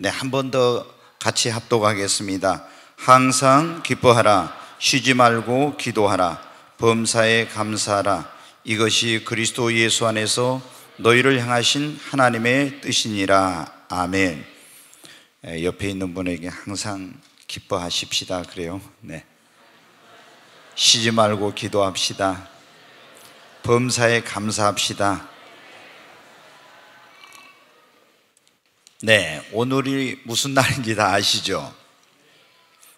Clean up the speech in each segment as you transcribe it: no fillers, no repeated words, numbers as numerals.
한 번 더 같이 합독하겠습니다. 항상 기뻐하라. 쉬지 말고 기도하라. 범사에 감사하라. 이것이 그리스도 예수 안에서 너희를 향하신 하나님의 뜻이니라. 아멘. 옆에 있는 분에게 항상 기뻐하십시다 그래요. 네. 쉬지 말고 기도합시다. 범사에 감사합시다. 네, 오늘이 무슨 날인지 다 아시죠?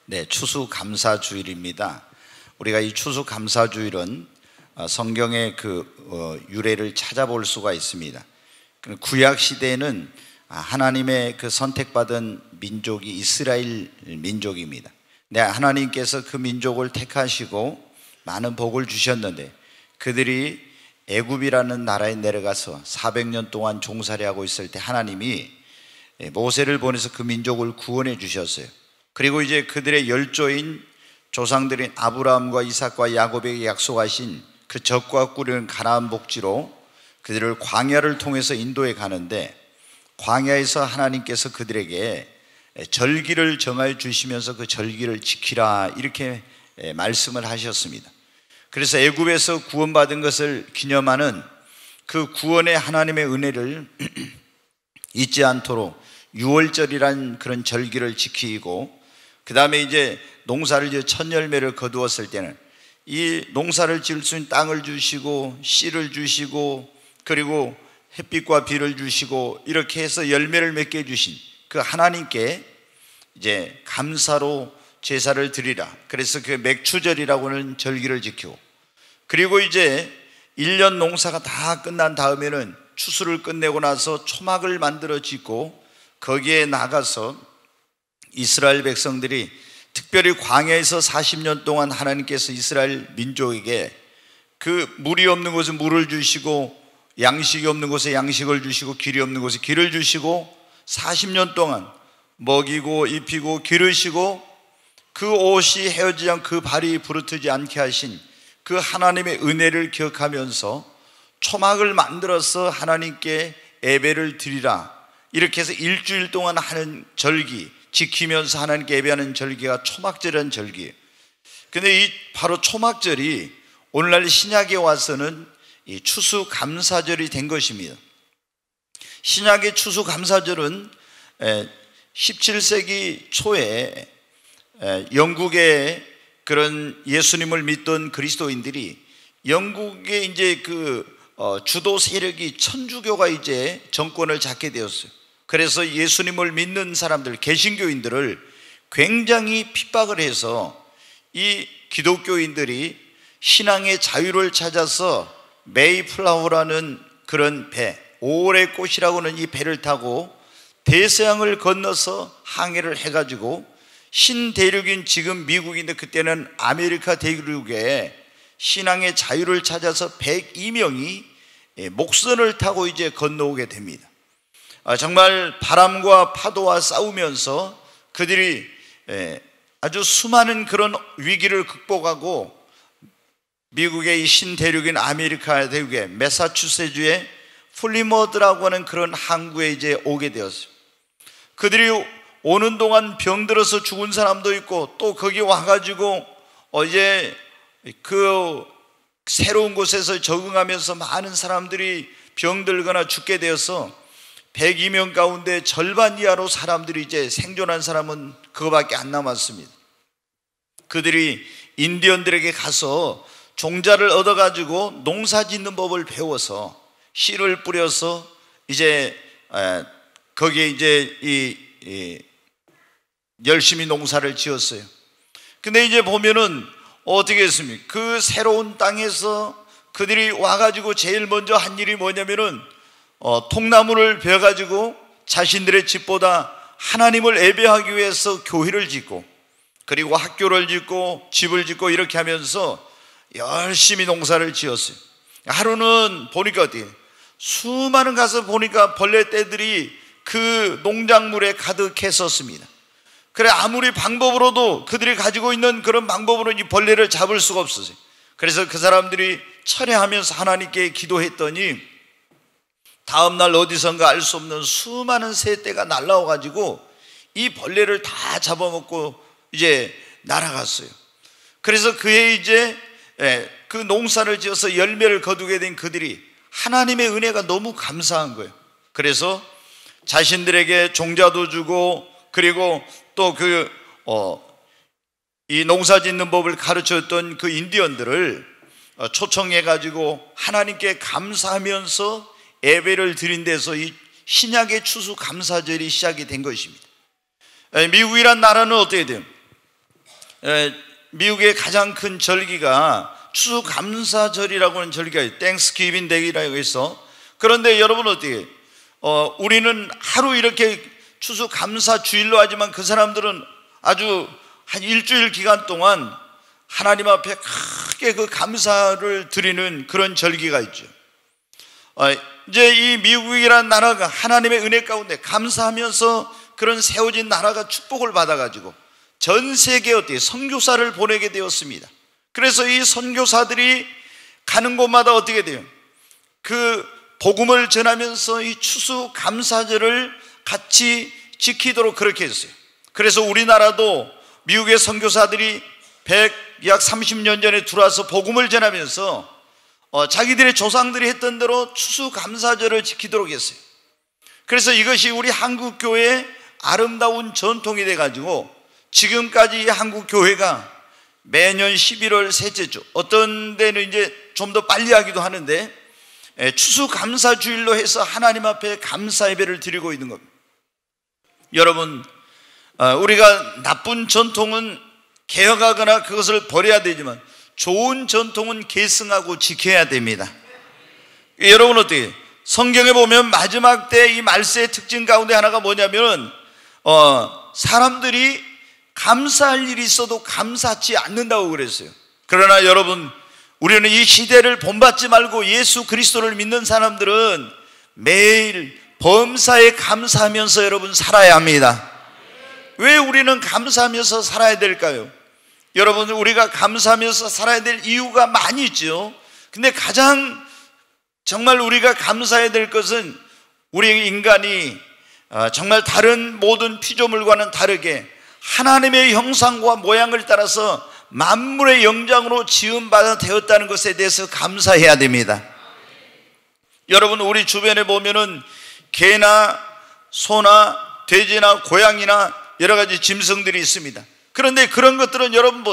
네, 추수감사주일입니다. 우리가 이 추수감사주일은 성경의 유래를 찾아볼 수가 있습니다. 구약 시대에는 하나님의 선택받은 민족이 이스라엘 민족입니다. 네, 하나님께서 그 민족을 택하시고 많은 복을 주셨는데 그들이 애굽이라는 나라에 내려가서 400년 동안 종살이 하고 있을 때 하나님이 모세를 보내서 그 민족을 구원해 주셨어요. 그리고 이제 그들의 열조인 조상들인 아브라함과 이삭과 야곱에게 약속하신 그 젖과 꿀을 가나안 복지로 그들을 광야를 통해서 인도해 가는데, 광야에서 하나님께서 그들에게 절기를 정하여 주시면서 그 절기를 지키라 이렇게 말씀을 하셨습니다. 그래서 애굽에서 구원받은 것을 기념하는 그 구원의 하나님의 은혜를 잊지 않도록 유월절이란 그런 절기를 지키고, 그 다음에 이제 농사를 지어 첫 열매를 거두었을 때는 이 농사를 지을 수 있는 땅을 주시고 씨를 주시고 그리고 햇빛과 비를 주시고 이렇게 해서 열매를 맺게 해주신 그 하나님께 이제 감사로 제사를 드리라. 그래서 그 맥추절이라고 하는 절기를 지키고, 그리고 이제 1년 농사가 다 끝난 다음에는 추수를 끝내고 나서 초막을 만들어 짓고 거기에 나가서 이스라엘 백성들이 특별히 광야에서 40년 동안 하나님께서 이스라엘 민족에게 그 물이 없는 곳에 물을 주시고 양식이 없는 곳에 양식을 주시고 길이 없는 곳에 길을 주시고 40년 동안 먹이고 입히고 기르시고 그 옷이 헤어지지 않고 그 발이 부르트지 않게 하신 그 하나님의 은혜를 기억하면서 초막을 만들어서 하나님께 예배를 드리라. 이렇게 해서 일주일 동안 하는 절기, 지키면서 하나님께 예배하는 절기가 초막절이라는 절기예요. 근데 이 바로 초막절이 오늘날 신약에 와서는 이 추수감사절이 된 것입니다. 신약의 추수감사절은 17세기 초에 영국의 그런 예수님을 믿던 그리스도인들이 영국의 이제 주도 세력이 천주교가 이제 정권을 잡게 되었어요. 그래서 예수님을 믿는 사람들, 개신교인들을 굉장히 핍박을 해서 이 기독교인들이 신앙의 자유를 찾아서 메이플라워라는 그런 배, 5월의 꽃이라고 하는 이 배를 타고 대서양을 건너서 항해를 해가지고 신대륙인 지금 미국인데 그때는 아메리카 대륙에 신앙의 자유를 찾아서 102명이 목선을 타고 이제 건너오게 됩니다. 정말 바람과 파도와 싸우면서 그들이 아주 수많은 그런 위기를 극복하고 미국의 이 신대륙인 아메리카 대륙의 매사추세주의 플리머드라고 하는 그런 항구에 이제 오게 되었어요. 그들이 오는 동안 병들어서 죽은 사람도 있고 또 거기 와가지고 이제 그 새로운 곳에서 적응하면서 많은 사람들이 병들거나 죽게 되어서 102명 가운데 절반 이하로 사람들이 이제 생존한 사람은 그거밖에 안 남았습니다. 그들이 인디언들에게 가서 종자를 얻어가지고 농사 짓는 법을 배워서 씨를 뿌려서 이제 거기에 이제 열심히 농사를 지었어요. 근데 이제 보면은 어떻게 했습니까? 그 새로운 땅에서 그들이 와가지고 제일 먼저 한 일이 뭐냐면은 통나무를 베어가지고 자신들의 집보다 하나님을 예배하기 위해서 교회를 짓고 그리고 학교를 짓고 집을 짓고 이렇게 하면서 열심히 농사를 지었어요. 하루는 보니까 어떻게 수많은 가서 보니까 벌레떼들이 그 농작물에 가득했었습니다. 그래 아무리 방법으로도 그들이 가지고 있는 그런 방법으로 이 벌레를 잡을 수가 없었어요. 그래서 그 사람들이 철회하면서 하나님께 기도했더니 다음날 어디선가 알 수 없는 수많은 새떼가 날라와가지고 이 벌레를 다 잡아먹고 이제 날아갔어요. 그래서 그해 이제 그 농사를 지어서 열매를 거두게 된 그들이 하나님의 은혜가 너무 감사한 거예요. 그래서 자신들에게 종자도 주고, 그리고 또 이 농사 짓는 법을 가르쳤던 그 인디언들을 초청해 가지고 하나님께 감사하면서 예배를 드린 데서 이 신약의 추수 감사절이 시작이 된 것입니다. 미국이란 나라는 어떻게 돼요? 미국의 가장 큰 절기가 추수 감사절이라고 하는 절기가 있어요. 땡스기빙 데이라고 해서. 그런데 여러분 어떻게 우리는 하루 이렇게 추수 감사 주일로 하지만 그 사람들은 아주 한 일주일 기간 동안 하나님 앞에 크게 그 감사를 드리는 그런 절기가 있죠. 이제 이 미국이라는 나라가 하나님의 은혜 가운데 감사하면서 그런 세워진 나라가 축복을 받아가지고 전 세계에 어떻게 선교사를 보내게 되었습니다. 그래서 이 선교사들이 가는 곳마다 어떻게 돼요? 그 복음을 전하면서 이 추수 감사절을 같이 지키도록 그렇게 했어요. 그래서 우리나라도 미국의 선교사들이 약 30년 전에 들어와서 복음을 전하면서 자기들의 조상들이 했던 대로 추수 감사절을 지키도록 했어요. 그래서 이것이 우리 한국 교회의 아름다운 전통이 돼가지고 지금까지 한국 교회가 매년 11월 셋째 주, 어떤 데는 이제 좀 더 빨리 하기도 하는데 추수 감사 주일로 해서 하나님 앞에 감사 예배를 드리고 있는 겁니다. 여러분, 우리가 나쁜 전통은 개혁하거나 그것을 버려야 되지만 좋은 전통은 계승하고 지켜야 됩니다. 여러분 어떻게 성경에 보면 마지막 때 이 말세의 특징 가운데 하나가 뭐냐면 사람들이 감사할 일이 있어도 감사치 않는다고 그랬어요. 그러나 여러분, 우리는 이 시대를 본받지 말고 예수 그리스도를 믿는 사람들은 매일 범사에 감사하면서 여러분 살아야 합니다. 왜 우리는 감사하면서 살아야 될까요? 여러분, 우리가 감사하면서 살아야 될 이유가 많이 있죠. 근데 가장 정말 우리가 감사해야 될 것은 우리 인간이 정말 다른 모든 피조물과는 다르게 하나님의 형상과 모양을 따라서 만물의 영장으로 지음받아 되었다는 것에 대해서 감사해야 됩니다. 여러분, 우리 주변에 보면은 개나 소나 돼지나 고양이나 여러 가지 짐승들이 있습니다. 그런데 그런 것들은 여러분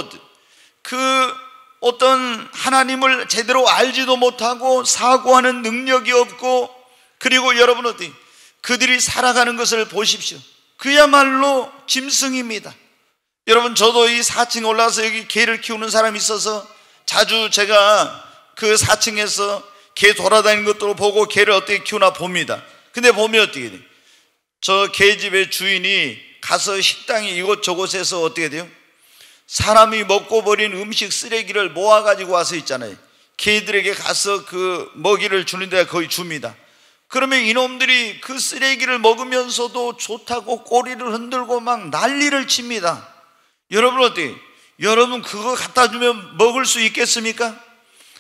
어떤 하나님을 제대로 알지도 못하고 사고하는 능력이 없고, 그리고 여러분 어떻게 그들이 살아가는 것을 보십시오. 그야말로 짐승입니다. 여러분, 저도 이 4층에 올라가서 여기 개를 키우는 사람이 있어서 자주 제가 그 4층에서 개 돌아다니는 것도 보고 개를 어떻게 키우나 봅니다. 근데 보면 어떻게 돼요? 저 개집의 주인이 가서 식당이 이곳저곳에서 어떻게 돼요? 사람이 먹고 버린 음식 쓰레기를 모아가지고 와서 있잖아요. 개들에게 가서 그 먹이를 주는 데가 거의 줍니다. 그러면 이놈들이 그 쓰레기를 먹으면서도 좋다고 꼬리를 흔들고 막 난리를 칩니다. 여러분 어때요? 여러분 그거 갖다 주면 먹을 수 있겠습니까?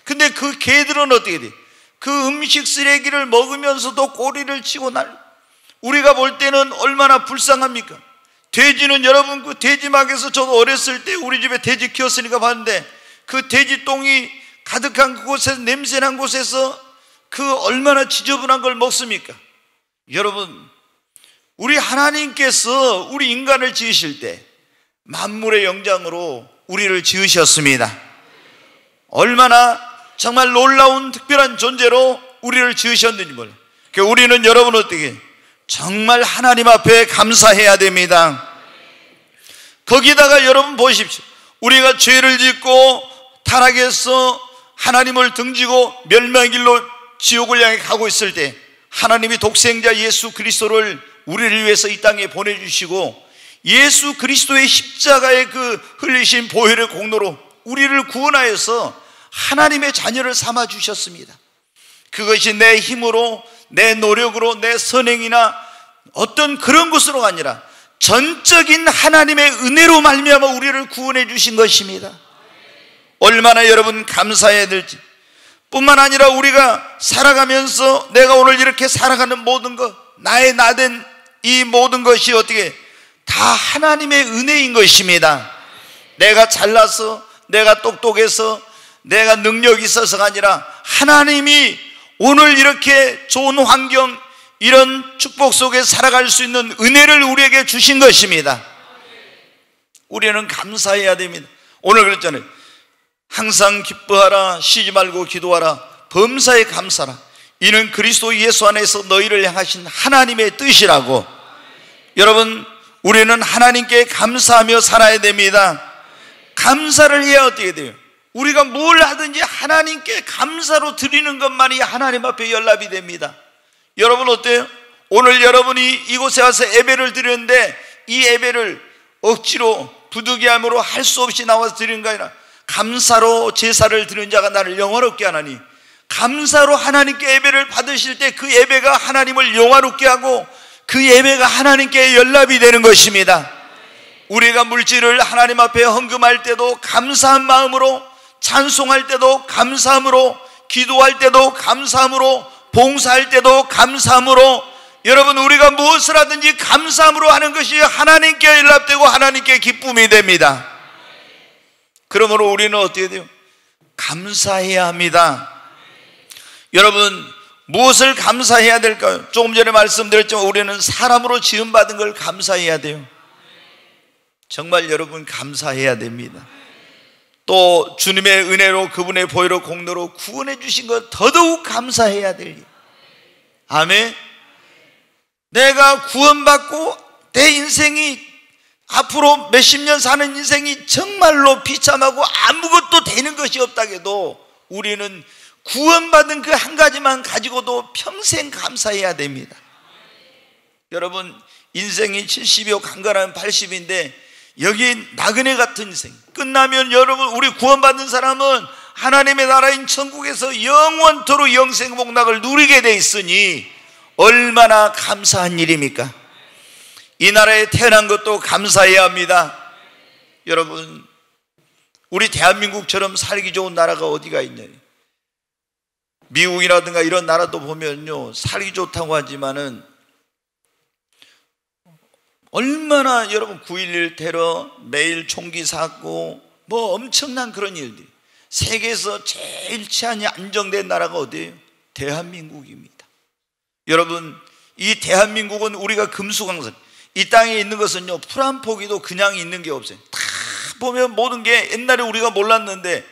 근데 그 개들은 어떻게 돼? 그 음식 쓰레기를 먹으면서도 꼬리를 치고 우리가 볼 때는 얼마나 불쌍합니까? 돼지는 여러분 그 돼지막에서 저도 어렸을 때 우리 집에 돼지 키웠으니까 봤는데 그 돼지 똥이 가득한 그곳에서 냄새난 곳에서 그 얼마나 지저분한 걸 먹습니까? 여러분, 우리 하나님께서 우리 인간을 지으실 때 만물의 영장으로 우리를 지으셨습니다. 얼마나 정말 놀라운 특별한 존재로 우리를 지으셨는지 몰라요. 그러니까 우리는 여러분 어떻게 정말 하나님 앞에 감사해야 됩니다. 거기다가 여러분 보십시오. 우리가 죄를 짓고 타락해서 하나님을 등지고 멸망의 길로 지옥을 향해 가고 있을 때 하나님이 독생자 예수 그리스도를 우리를 위해서 이 땅에 보내주시고 예수 그리스도의 십자가의 그 흘리신 보혈의 공로로 우리를 구원하여서 하나님의 자녀를 삼아 주셨습니다. 그것이 내 힘으로, 내 노력으로, 내 선행이나 어떤 그런 것으로가 아니라 전적인 하나님의 은혜로 말미암아 우리를 구원해 주신 것입니다. 얼마나 여러분 감사해야 될지. 뿐만 아니라 우리가 살아가면서 내가 오늘 이렇게 살아가는 모든 것, 나의 나된 이 모든 것이 어떻게 다 하나님의 은혜인 것입니다. 내가 잘나서, 내가 똑똑해서, 내가 능력이 있어서가 아니라 하나님이 오늘 이렇게 좋은 환경, 이런 축복 속에 살아갈 수 있는 은혜를 우리에게 주신 것입니다. 우리는 감사해야 됩니다. 오늘 그랬잖아요. 항상 기뻐하라, 쉬지 말고 기도하라, 범사에 감사라. 이는 그리스도 예수 안에서 너희를 향하신 하나님의 뜻이라고. 여러분, 우리는 하나님께 감사하며 살아야 됩니다. 감사를 해야 어떻게 돼요? 우리가 뭘 하든지 하나님께 감사로 드리는 것만이 하나님 앞에 연락이 됩니다. 여러분 어때요? 오늘 여러분이 이곳에 와서 예배를 드렸는데 이 예배를 억지로 부득이함으로 할 수 없이 나와서 드리는 게 아니라 감사로 제사를 드리는 자가 나를 영화롭게 하나니, 감사로 하나님께 예배를 받으실 때 그 예배가 하나님을 영화롭게 하고 그 예배가 하나님께 연락이 되는 것입니다. 우리가 물질을 하나님 앞에 헌금할 때도 감사한 마음으로, 찬송할 때도 감사함으로, 기도할 때도 감사함으로, 봉사할 때도 감사함으로, 여러분 우리가 무엇을 하든지 감사함으로 하는 것이 하나님께 연락되고 하나님께 기쁨이 됩니다. 그러므로 우리는 어떻게 돼요? 감사해야 합니다. 여러분 무엇을 감사해야 될까요? 조금 전에 말씀드렸지만 우리는 사람으로 지음받은 걸 감사해야 돼요. 정말 여러분 감사해야 됩니다. 또 주님의 은혜로, 그분의 보혈로 공로로 구원해 주신 것 더더욱 감사해야 될 일. 아멘. 내가 구원받고 내 인생이 앞으로 몇십 년 사는 인생이 정말로 비참하고 아무것도 되는 것이 없다고 해도 우리는 구원받은 그 한 가지만 가지고도 평생 감사해야 됩니다. 여러분 인생이 70이요 강건하면 80인데 여기 나그네 같은 인생 끝나면 여러분 우리 구원받은 사람은 하나님의 나라인 천국에서 영원토록 영생복락을 누리게 돼 있으니 얼마나 감사한 일입니까? 이 나라에 태어난 것도 감사해야 합니다. 여러분 우리 대한민국처럼 살기 좋은 나라가 어디가 있냐요? 미국이라든가 이런 나라도 보면요 살기 좋다고 하지만은 얼마나 여러분 9.11 테러, 매일 총기 사고 뭐 엄청난 그런 일들이, 세계에서 제일 치안이 안정된 나라가 어디예요? 대한민국입니다. 여러분 이 대한민국은 우리가 금수강산, 이 땅에 있는 것은요 풀 한 포기도 그냥 있는 게 없어요. 다 보면 모든 게 옛날에 우리가 몰랐는데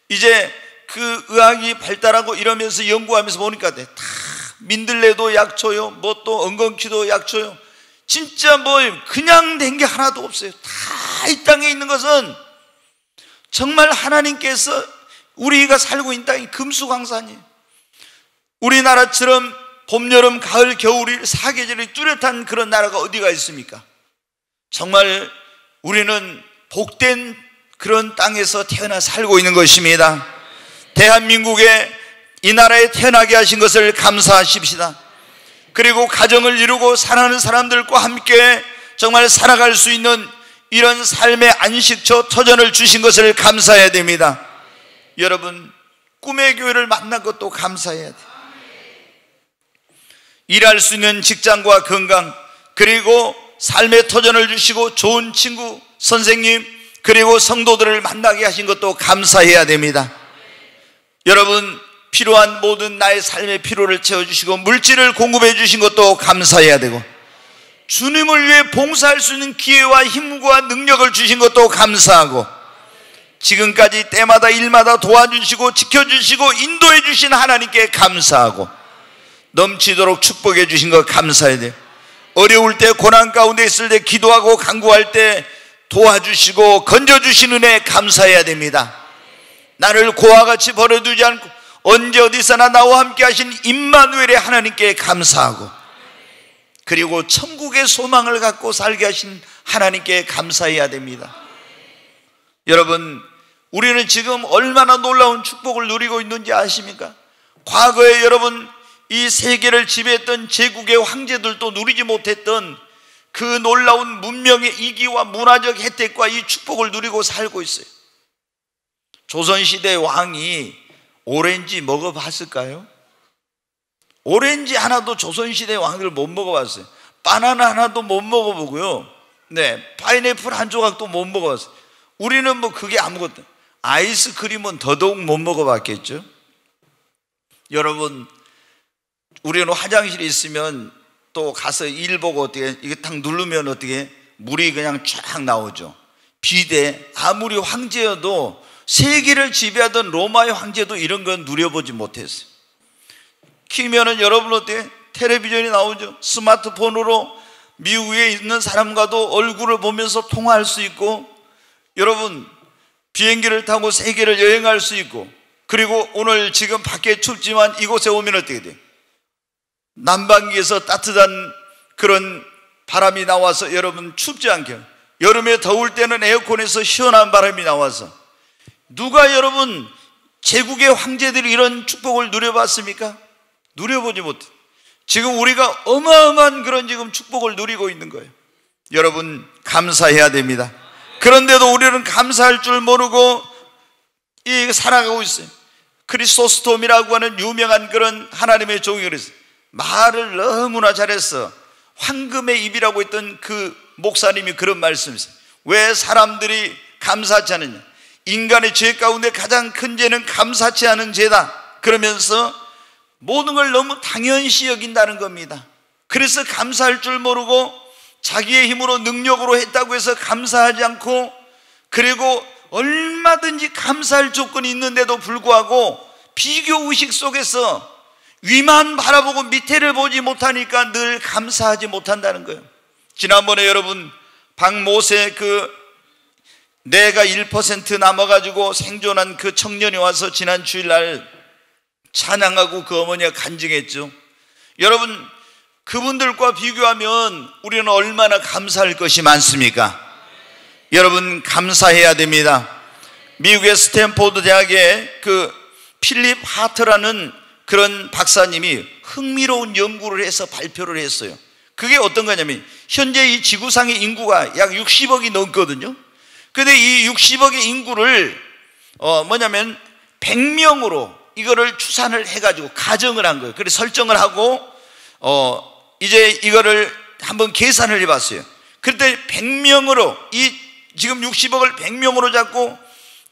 이제 그 의학이 발달하고 이러면서 연구하면서 보니까 다 민들레도 약초요, 뭐 또 엉겅퀴도 약초요, 진짜 뭐 그냥 된 게 하나도 없어요. 다 이 땅에 있는 것은 정말 하나님께서 우리가 살고 있는 땅이 금수강산이에요. 우리나라처럼 봄, 여름, 가을, 겨울이 사계절이 뚜렷한 그런 나라가 어디가 있습니까? 정말 우리는 복된 그런 땅에서 태어나 살고 있는 것입니다. 대한민국에 이 나라에 태어나게 하신 것을 감사하십시다. 그리고 가정을 이루고 사랑하는 사람들과 함께 정말 살아갈 수 있는 이런 삶의 안식처, 터전을 주신 것을 감사해야 됩니다. 여러분 꿈의 교회를 만난 것도 감사해야 돼요. 일할 수 있는 직장과 건강, 그리고 삶의 터전을 주시고 좋은 친구, 선생님, 그리고 성도들을 만나게 하신 것도 감사해야 됩니다. 여러분 필요한 모든 나의 삶의 필요를 채워주시고 물질을 공급해 주신 것도 감사해야 되고, 주님을 위해 봉사할 수 있는 기회와 힘과 능력을 주신 것도 감사하고, 지금까지 때마다 일마다 도와주시고 지켜주시고 인도해 주신 하나님께 감사하고, 넘치도록 축복해 주신 것 감사해야 돼요. 어려울 때, 고난 가운데 있을 때, 기도하고 간구할 때 도와주시고 건져주신 은혜 감사해야 됩니다. 나를 고와 같이 버려두지 않고 언제 어디서나 나와 함께 하신 임마누엘의 하나님께 감사하고, 그리고 천국의 소망을 갖고 살게 하신 하나님께 감사해야 됩니다. 여러분 우리는 지금 얼마나 놀라운 축복을 누리고 있는지 아십니까? 과거에 여러분 이 세계를 지배했던 제국의 황제들도 누리지 못했던 그 놀라운 문명의 이기와 문화적 혜택과 이 축복을 누리고 살고 있어요. 조선시대 왕이 오렌지 먹어봤을까요? 오렌지 하나도 조선시대 왕들 못 먹어봤어요. 바나나 하나도 못 먹어보고요, 네, 파인애플 한 조각도 못 먹었어요. 우리는 뭐 그게 아무것도, 아이스크림은 더더욱 못 먹어봤겠죠. 여러분, 우리는 화장실에 있으면 또 가서 일 보고 어떻게 이게 딱 누르면 어떻게 물이 그냥 쫙 나오죠. 비데, 아무리 황제여도 세계를 지배하던 로마의 황제도 이런 건 누려보지 못했어요. 키면은 여러분 어때요? 텔레비전이 나오죠. 스마트폰으로 미국에 있는 사람과도 얼굴을 보면서 통화할 수 있고, 여러분 비행기를 타고 세계를 여행할 수 있고, 그리고 오늘 지금 밖에 춥지만 이곳에 오면 어떻게 돼요? 난방기에서 따뜻한 그런 바람이 나와서 여러분 춥지 않게, 여름에 더울 때는 에어컨에서 시원한 바람이 나와서, 누가 여러분 제국의 황제들이 이런 축복을 누려봤습니까? 누려보지 못해. 지금 우리가 어마어마한 그런 지금 축복을 누리고 있는 거예요. 여러분 감사해야 됩니다. 그런데도 우리는 감사할 줄 모르고 살아가고 있어요. 크리소스톰이라고 하는 유명한 그런 하나님의 종이 그랬어요. 말을 너무나 잘했어. 황금의 입이라고 했던 그 목사님이 그런 말씀이었어요. 왜 사람들이 감사하지 않느냐? 인간의 죄 가운데 가장 큰 죄는 감사치 않은 죄다. 그러면서 모든 걸 너무 당연시 여긴다는 겁니다. 그래서 감사할 줄 모르고 자기의 힘으로 능력으로 했다고 해서 감사하지 않고, 그리고 얼마든지 감사할 조건이 있는데도 불구하고 비교의식 속에서 위만 바라보고 밑에를 보지 못하니까 늘 감사하지 못한다는 거예요. 지난번에 여러분 박모세 내가 1% 남아가지고 생존한 그 청년이 와서 지난 주일날 찬양하고 그 어머니가 간증했죠. 여러분 그분들과 비교하면 우리는 얼마나 감사할 것이 많습니까? 여러분 감사해야 됩니다. 미국의 스탠포드 대학의 필립 하트라는 그런 박사님이 흥미로운 연구를 해서 발표를 했어요. 그게 어떤 거냐면, 현재 이 지구상의 인구가 약 60억이 넘거든요. 근데 이 60억의 인구를 100명으로 이거를 추산을 해가지고 가정을 한 거예요. 그래서 설정을 하고 이제 이거를 한번 계산을 해봤어요. 그때 100명으로 지금 60억을 100명으로 잡고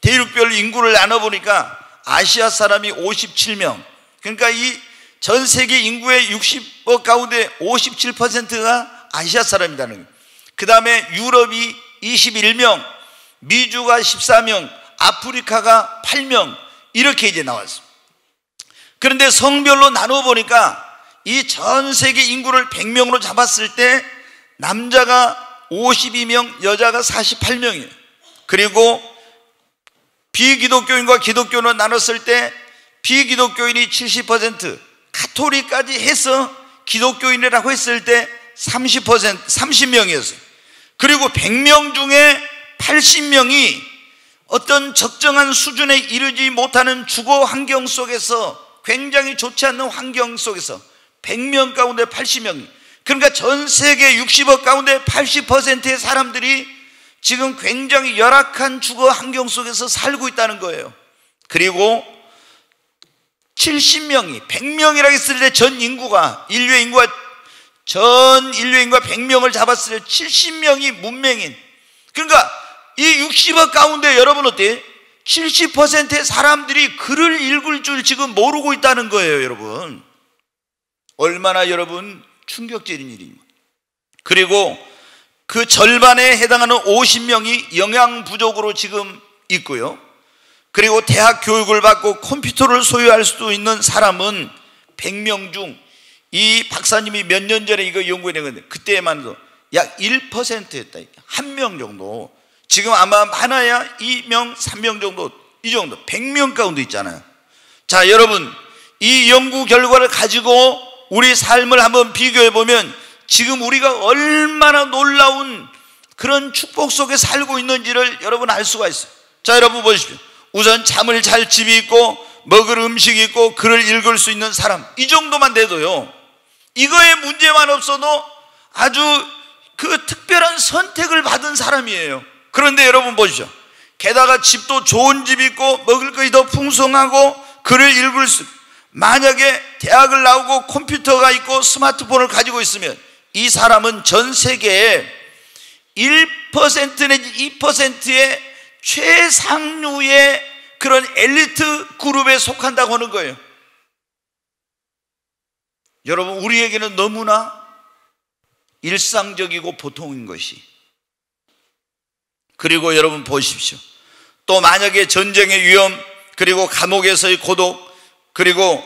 대륙별 인구를 나눠보니까 아시아 사람이 57명. 그러니까 이 전 세계 인구의 60억 가운데 57%가 아시아 사람이라는 거예요. 그 다음에 유럽이 21명, 미주가 14명, 아프리카가 8명, 이렇게 이제 나왔어요. 그런데 성별로 나눠보니까 이 전 세계 인구를 100명으로 잡았을 때 남자가 52명, 여자가 48명이에요. 그리고 비기독교인과 기독교인으로 나눴을 때 비기독교인이 70%, 가톨릭까지 해서 기독교인이라고 했을 때 30명이었어요. 그리고 100명 중에 80명이 어떤 적정한 수준에 이르지 못하는 주거 환경 속에서, 굉장히 좋지 않는 환경 속에서 100명 가운데 80명이, 그러니까 전 세계 60억 가운데 80%의 사람들이 지금 굉장히 열악한 주거 환경 속에서 살고 있다는 거예요. 그리고 70명이, 100명이라고 했을 때 전 인류의 인구가 100명을 잡았을 때 70명이 문맹인, 그러니까 이 60억 가운데 여러분 어때요? 70%의 사람들이 글을 읽을 줄 지금 모르고 있다는 거예요. 여러분 얼마나 여러분 충격적인 일입니다. 그리고 그 절반에 해당하는 50명이 영양 부족으로 지금 있고요. 그리고 대학 교육을 받고 컴퓨터를 소유할 수도 있는 사람은 100명 중, 이 박사님이 몇 년 전에 이거 연구해낸 건데 그때만 해도 약 1%였다. 한 명 정도. 지금 아마 많아야 2명, 3명 정도, 이 정도 100명 가운데 있잖아요. 자, 여러분 이 연구 결과를 가지고 우리 삶을 한번 비교해 보면 지금 우리가 얼마나 놀라운 그런 축복 속에 살고 있는지를 여러분 알 수가 있어요. 자, 여러분 보십시오. 우선 잠을 잘 집이 있고 먹을 음식이 있고 글을 읽을 수 있는 사람, 이 정도만 돼도요, 이거에 문제만 없어도 아주 그 특별한 선택을 받은 사람이에요. 그런데 여러분 보십시오. 게다가 집도 좋은 집이 있고 먹을 것이 더 풍성하고 글을 읽을 수, 만약에 대학을 나오고 컴퓨터가 있고 스마트폰을 가지고 있으면 이 사람은 전 세계에 1% 내지 2%의 최상류의 그런 엘리트 그룹에 속한다고 하는 거예요. 여러분, 우리에게는 너무나 일상적이고 보통인 것이. 그리고 여러분 보십시오. 또 만약에 전쟁의 위험, 그리고 감옥에서의 고독, 그리고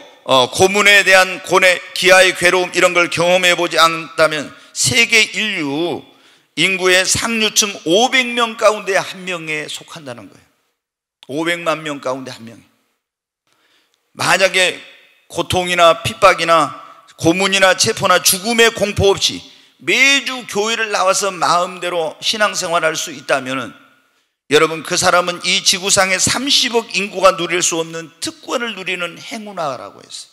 고문에 대한 고뇌, 기아의 괴로움, 이런 걸 경험해 보지 않았다면 세계 인류 인구의 상류층 500명 가운데 한 명에 속한다는 거예요. 500만 명 가운데 한 명에. 만약에 고통이나 핍박이나 고문이나 체포나 죽음의 공포 없이 매주 교회를 나와서 마음대로 신앙생활할 수 있다면, 여러분, 그 사람은 이 지구상의 30억 인구가 누릴 수 없는 특권을 누리는 행운아라고 했어요.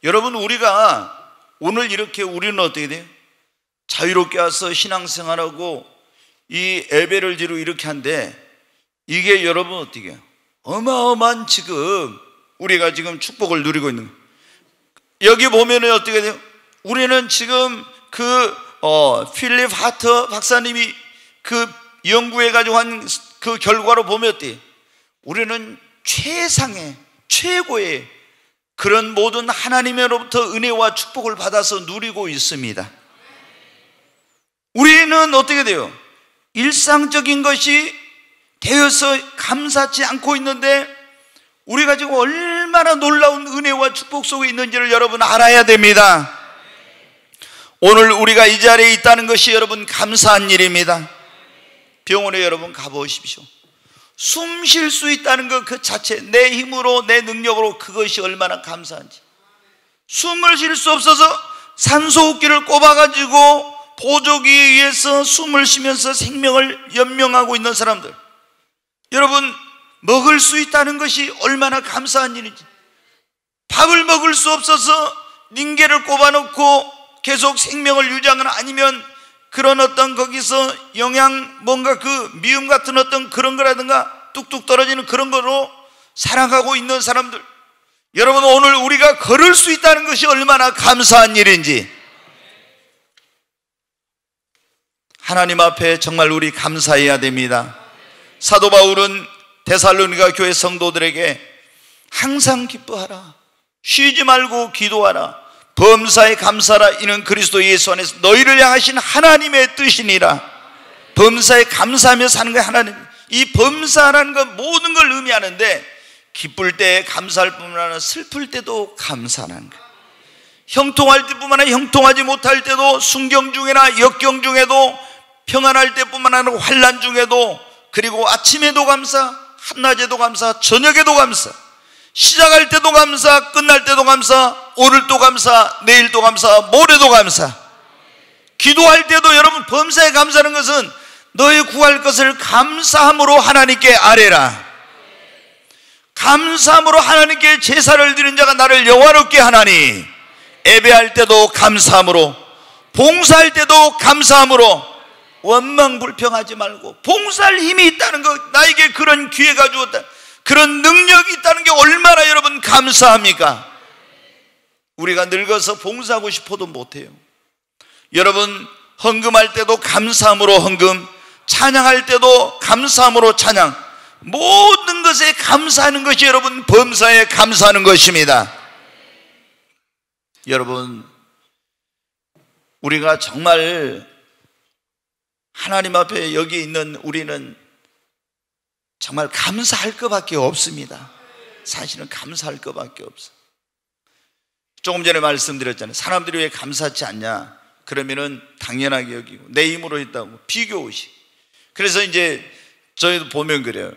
여러분, 우리가 오늘 이렇게, 우리는 어떻게 돼요? 자유롭게 와서 신앙생활하고 이 예배를 드리고 이렇게 한데, 이게 여러분 어떻게 해요? 어마어마한 지금 우리가 지금 축복을 누리고 있는 거예요. 여기 보면은 어떻게 돼요? 우리는 지금 필립 하터 박사님이 그 연구해가지고 한 그 결과로 보면 어때요? 우리는 최상의, 최고의 그런 모든 하나님으로부터 은혜와 축복을 받아서 누리고 있습니다. 우리는 어떻게 돼요? 일상적인 것이 되어서 감사치 않고 있는데, 우리가 지금 얼마나 놀라운 은혜와 축복 속에 있는지를 여러분 알아야 됩니다. 오늘 우리가 이 자리에 있다는 것이 여러분 감사한 일입니다. 병원에 여러분 가보십시오. 숨 쉴 수 있다는 것 그 자체, 내 힘으로, 내 능력으로, 그것이 얼마나 감사한지. 숨을 쉴 수 없어서 산소호흡기를 꼽아가지고 보조기에 의해서 숨을 쉬면서 생명을 연명하고 있는 사람들, 여러분, 먹을 수 있다는 것이 얼마나 감사한 일인지. 밥을 먹을 수 없어서 닌게를 꼽아놓고 계속 생명을 유지하거나, 아니면 그런 어떤 거기서 뭔가 그 미움 같은 어떤 그런 거라든가 뚝뚝 떨어지는 그런 거로 살아가고 있는 사람들, 여러분, 오늘 우리가 걸을 수 있다는 것이 얼마나 감사한 일인지. 하나님 앞에 정말 우리 감사해야 됩니다. 사도 바울은 데살로니가 교회 성도들에게 항상 기뻐하라, 쉬지 말고 기도하라, 범사에 감사하라, 이는 그리스도 예수 안에서 너희를 향하신 하나님의 뜻이니라. 범사에 감사하며 사는 게 하나님. 이 범사라는 건 모든 걸 의미하는데, 기쁠 때 감사할 뿐만 아니라 슬플 때도 감사하는 거예요. 형통할 때뿐만 아니라 형통하지 못할 때도, 순경 중에나 역경 중에도, 평안할 때뿐만 아니라 환난 중에도, 그리고 아침에도 감사, 한낮에도 감사, 저녁에도 감사, 시작할 때도 감사, 끝날 때도 감사, 오늘도 감사, 내일도 감사, 모레도 감사. 기도할 때도 여러분, 범사에 감사하는 것은 너희 구할 것을 감사함으로 하나님께 아뢰라. 감사함으로 하나님께 제사를 드리는 자가 나를 영화롭게 하나니, 예배할 때도 감사함으로, 봉사할 때도 감사함으로, 원망불평하지 말고. 봉사할 힘이 있다는 것, 나에게 그런 기회가 주었다, 그런 능력이 있다는 게 얼마나 여러분 감사합니까? 우리가 늙어서 봉사하고 싶어도 못해요. 여러분, 헌금할 때도 감사함으로 헌금, 찬양할 때도 감사함으로 찬양, 모든 것에 감사하는 것이 여러분 범사에 감사하는 것입니다. 여러분, 우리가 정말 하나님 앞에 여기 있는 우리는 정말 감사할 것밖에 없습니다. 사실은 감사할 것밖에 없어. 조금 전에 말씀드렸잖아요. 사람들이 왜 감사하지 않냐? 그러면은 당연하게 여기고 내 힘으로 했다고 비교의식. 그래서 이제 저희도 보면 그래요.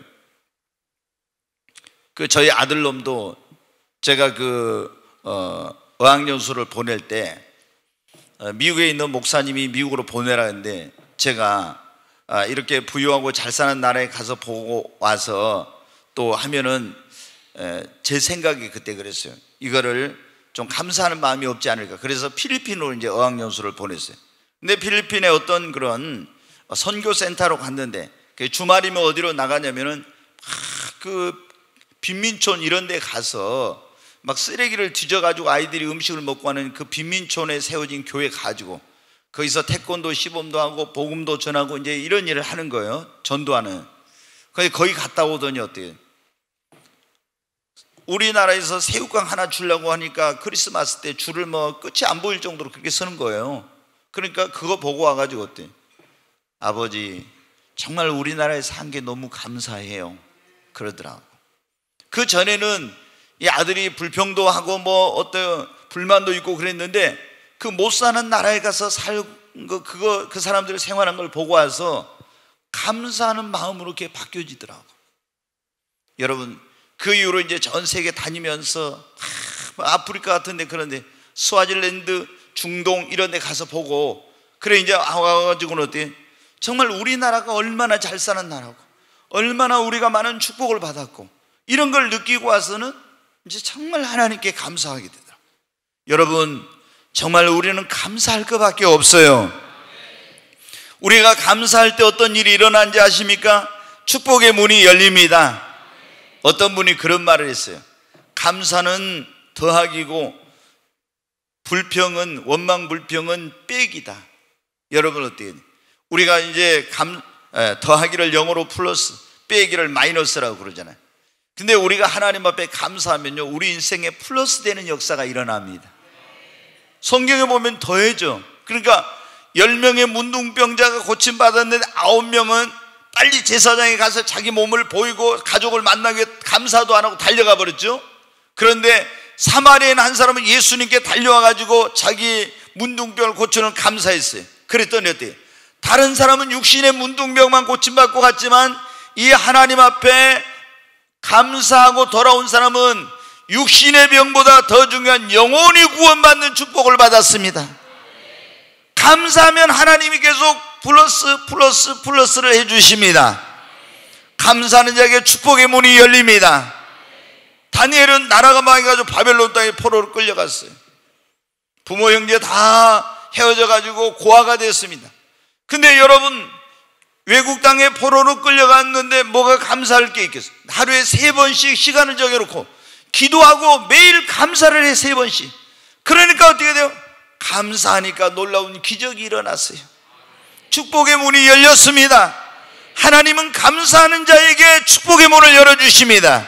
저희 아들놈도 제가 어학연수를 보낼 때 미국에 있는 목사님이 미국으로 보내라 했는데, 제가 이렇게 부유하고 잘 사는 나라에 가서 보고 와서 또 하면은 제 생각이 그때 그랬어요. 이거를 좀 감사하는 마음이 없지 않을까. 그래서 필리핀으로 이제 어학연수를 보냈어요. 근데 필리핀에 어떤 그런 선교센터로 갔는데, 주말이면 어디로 나가냐면은 그 빈민촌 이런 데 가서 막 쓰레기를 뒤져가지고 아이들이 음식을 먹고 하는 그 빈민촌에 세워진 교회 가지고 거기서 태권도 시범도 하고 복음도 전하고 이제 이런 일을 하는 거예요. 전도하는. 거기 갔다 오더니 어때요? 우리나라에서 새우깡 하나 주려고 하니까 크리스마스 때 줄을 뭐 끝이 안 보일 정도로 그렇게 서는 거예요. 그러니까 그거 보고 와가지고 어때? 아버지, 정말 우리나라에서 한 게 너무 감사해요. 그러더라고. 그 전에는 이 아들이 불평도 하고 뭐 어떤 불만도 있고 그랬는데 그 못 사는 나라에 가서 그 사람들이 생활한 걸 보고 와서 감사하는 마음으로 이렇게 바뀌어지더라고. 여러분, 그 이후로 이제 전 세계 다니면서 아프리카 같은데 그런데 스와질랜드, 중동 이런 데 가서 보고 그래 이제 와가지고는 어때? 정말 우리나라가 얼마나 잘 사는 나라고 얼마나 우리가 많은 축복을 받았고 이런 걸 느끼고 와서는 이제 정말 하나님께 감사하게 되더라고요. 여러분, 정말 우리는 감사할 것밖에 없어요. 우리가 감사할 때 어떤 일이 일어나는지 아십니까? 축복의 문이 열립니다. 어떤 분이 그런 말을 했어요. 감사는 더하기고 불평은, 원망불평은 빼기다. 여러분 어때요? 우리가 이제 더하기를 영어로 플러스, 빼기를 마이너스라고 그러잖아요. 근데 우리가 하나님 앞에 감사하면요, 우리 인생에 플러스 되는 역사가 일어납니다. 성경에 보면 더해져. 그러니까 10명의 문둥병자가 고침받았는데 9명은 빨리 제사장에 가서 자기 몸을 보이고 가족을 만나기 위해 감사도 안 하고 달려가 버렸죠. 그런데 사마리아인 한 사람은 예수님께 달려와가지고 자기 문둥병을 고치는 감사했어요. 그랬더니 어때요? 다른 사람은 육신의 문둥병만 고침받고 갔지만 이 하나님 앞에 감사하고 돌아온 사람은 육신의 병보다 더 중요한 영혼이 구원받는 축복을 받았습니다. 감사하면 하나님이 계속 플러스를 해주십니다. 감사하는 자에게 축복의 문이 열립니다. 다니엘은 나라가 망해가지고 바벨론 땅에 포로로 끌려갔어요. 부모 형제 다 헤어져가지고 고아가 됐습니다. 근데 여러분, 외국 땅에 포로로 끌려갔는데 뭐가 감사할 게 있겠어요? 하루에 3번씩 시간을 정해놓고 기도하고 매일 감사를 해. 3번씩. 그러니까 어떻게 돼요? 감사하니까 놀라운 기적이 일어났어요. 축복의 문이 열렸습니다. 하나님은 감사하는 자에게 축복의 문을 열어주십니다.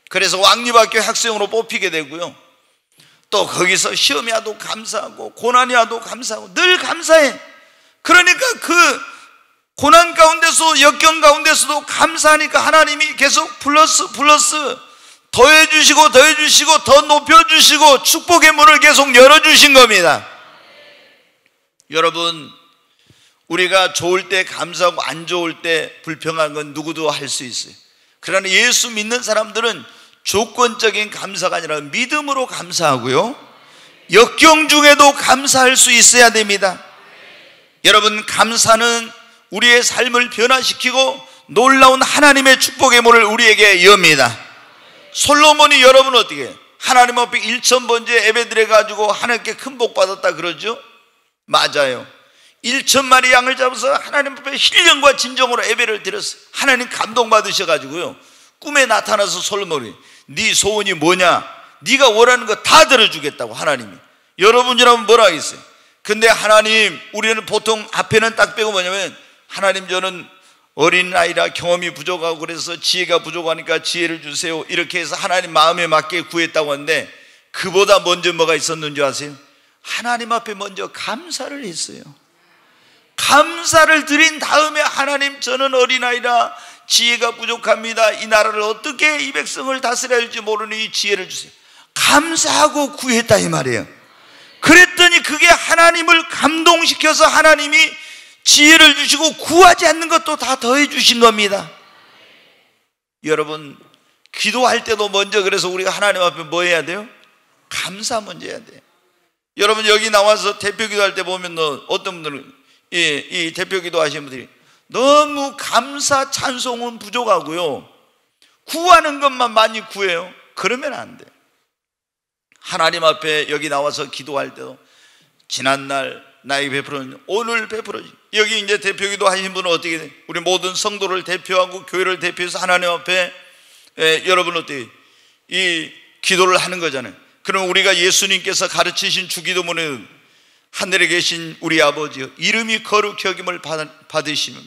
그래서 왕립학교 학생으로 뽑히게 되고요, 또 거기서 시험이 와도 감사하고 고난이 와도 감사하고 늘 감사해. 그러니까 그 고난 가운데서 역경 가운데서도 감사하니까 하나님이 계속 플러스 더해주시고 더 높여주시고 축복의 문을 계속 열어주신 겁니다. 여러분, 우리가 좋을 때 감사하고 안 좋을 때 불평한 건 누구도 할 수 있어요. 그러나 예수 믿는 사람들은 조건적인 감사가 아니라 믿음으로 감사하고요, 역경 중에도 감사할 수 있어야 됩니다. 여러분, 감사는 우리의 삶을 변화시키고 놀라운 하나님의 축복의 문을 우리에게 엽니다. 솔로몬이 여러분 어떻게 해요? 하나님 앞에 1000번째 예배드려 가지고 하나님께 큰 복 받았다 그러죠? 맞아요. 1000마리 양을 잡아서 하나님 앞에 신령과 진정으로 예배를 드렸어요. 하나님 감동받으셔가지고요, 꿈에 나타나서 솔로몬이 네 소원이 뭐냐? 네가 원하는 거 다 들어주겠다고 하나님이. 여러분이라면 뭐라 하겠어요? 근데 하나님, 우리는 보통 앞에는 딱 빼고 뭐냐면, 하나님 저는 어린아이라 경험이 부족하고 그래서 지혜가 부족하니까 지혜를 주세요, 이렇게 해서 하나님 마음에 맞게 구했다고 하는데, 그보다 먼저 뭐가 있었는지 아세요? 하나님 앞에 먼저 감사를 했어요. 감사를 드린 다음에 하나님, 저는 어린아이라 지혜가 부족합니다. 이 나라를 어떻게 이 백성을 다스려야 할지 모르니 지혜를 주세요. 감사하고 구했다 이 말이에요. 그랬더니 그게 하나님을 감동시켜서 하나님이 지혜를 주시고 구하지 않는 것도 다 더해 주신 겁니다. 여러분, 기도할 때도 먼저 그래서 우리가 하나님 앞에 뭐 해야 돼요? 감사 먼저 해야 돼요. 여러분, 여기 나와서 대표 기도할 때 보면 어떤 분들은 이 대표 기도 하시는 분들이 너무 감사 찬송은 부족하고요, 구하는 것만 많이 구해요. 그러면 안 돼. 하나님 앞에 여기 나와서 기도할 때도 지난날 나에게 베풀어진 오늘 베풀어진, 여기 이제 대표 기도 하신 분은 어떻게 돼? 우리 모든 성도를 대표하고 교회를 대표해서 하나님 앞에 여러분 어떻게 이 기도를 하는 거잖아요. 그럼 우리가 예수님께서 가르치신 주기도문은 하늘에 계신 우리 아버지여, 이름이 거룩히 여김을 받으시며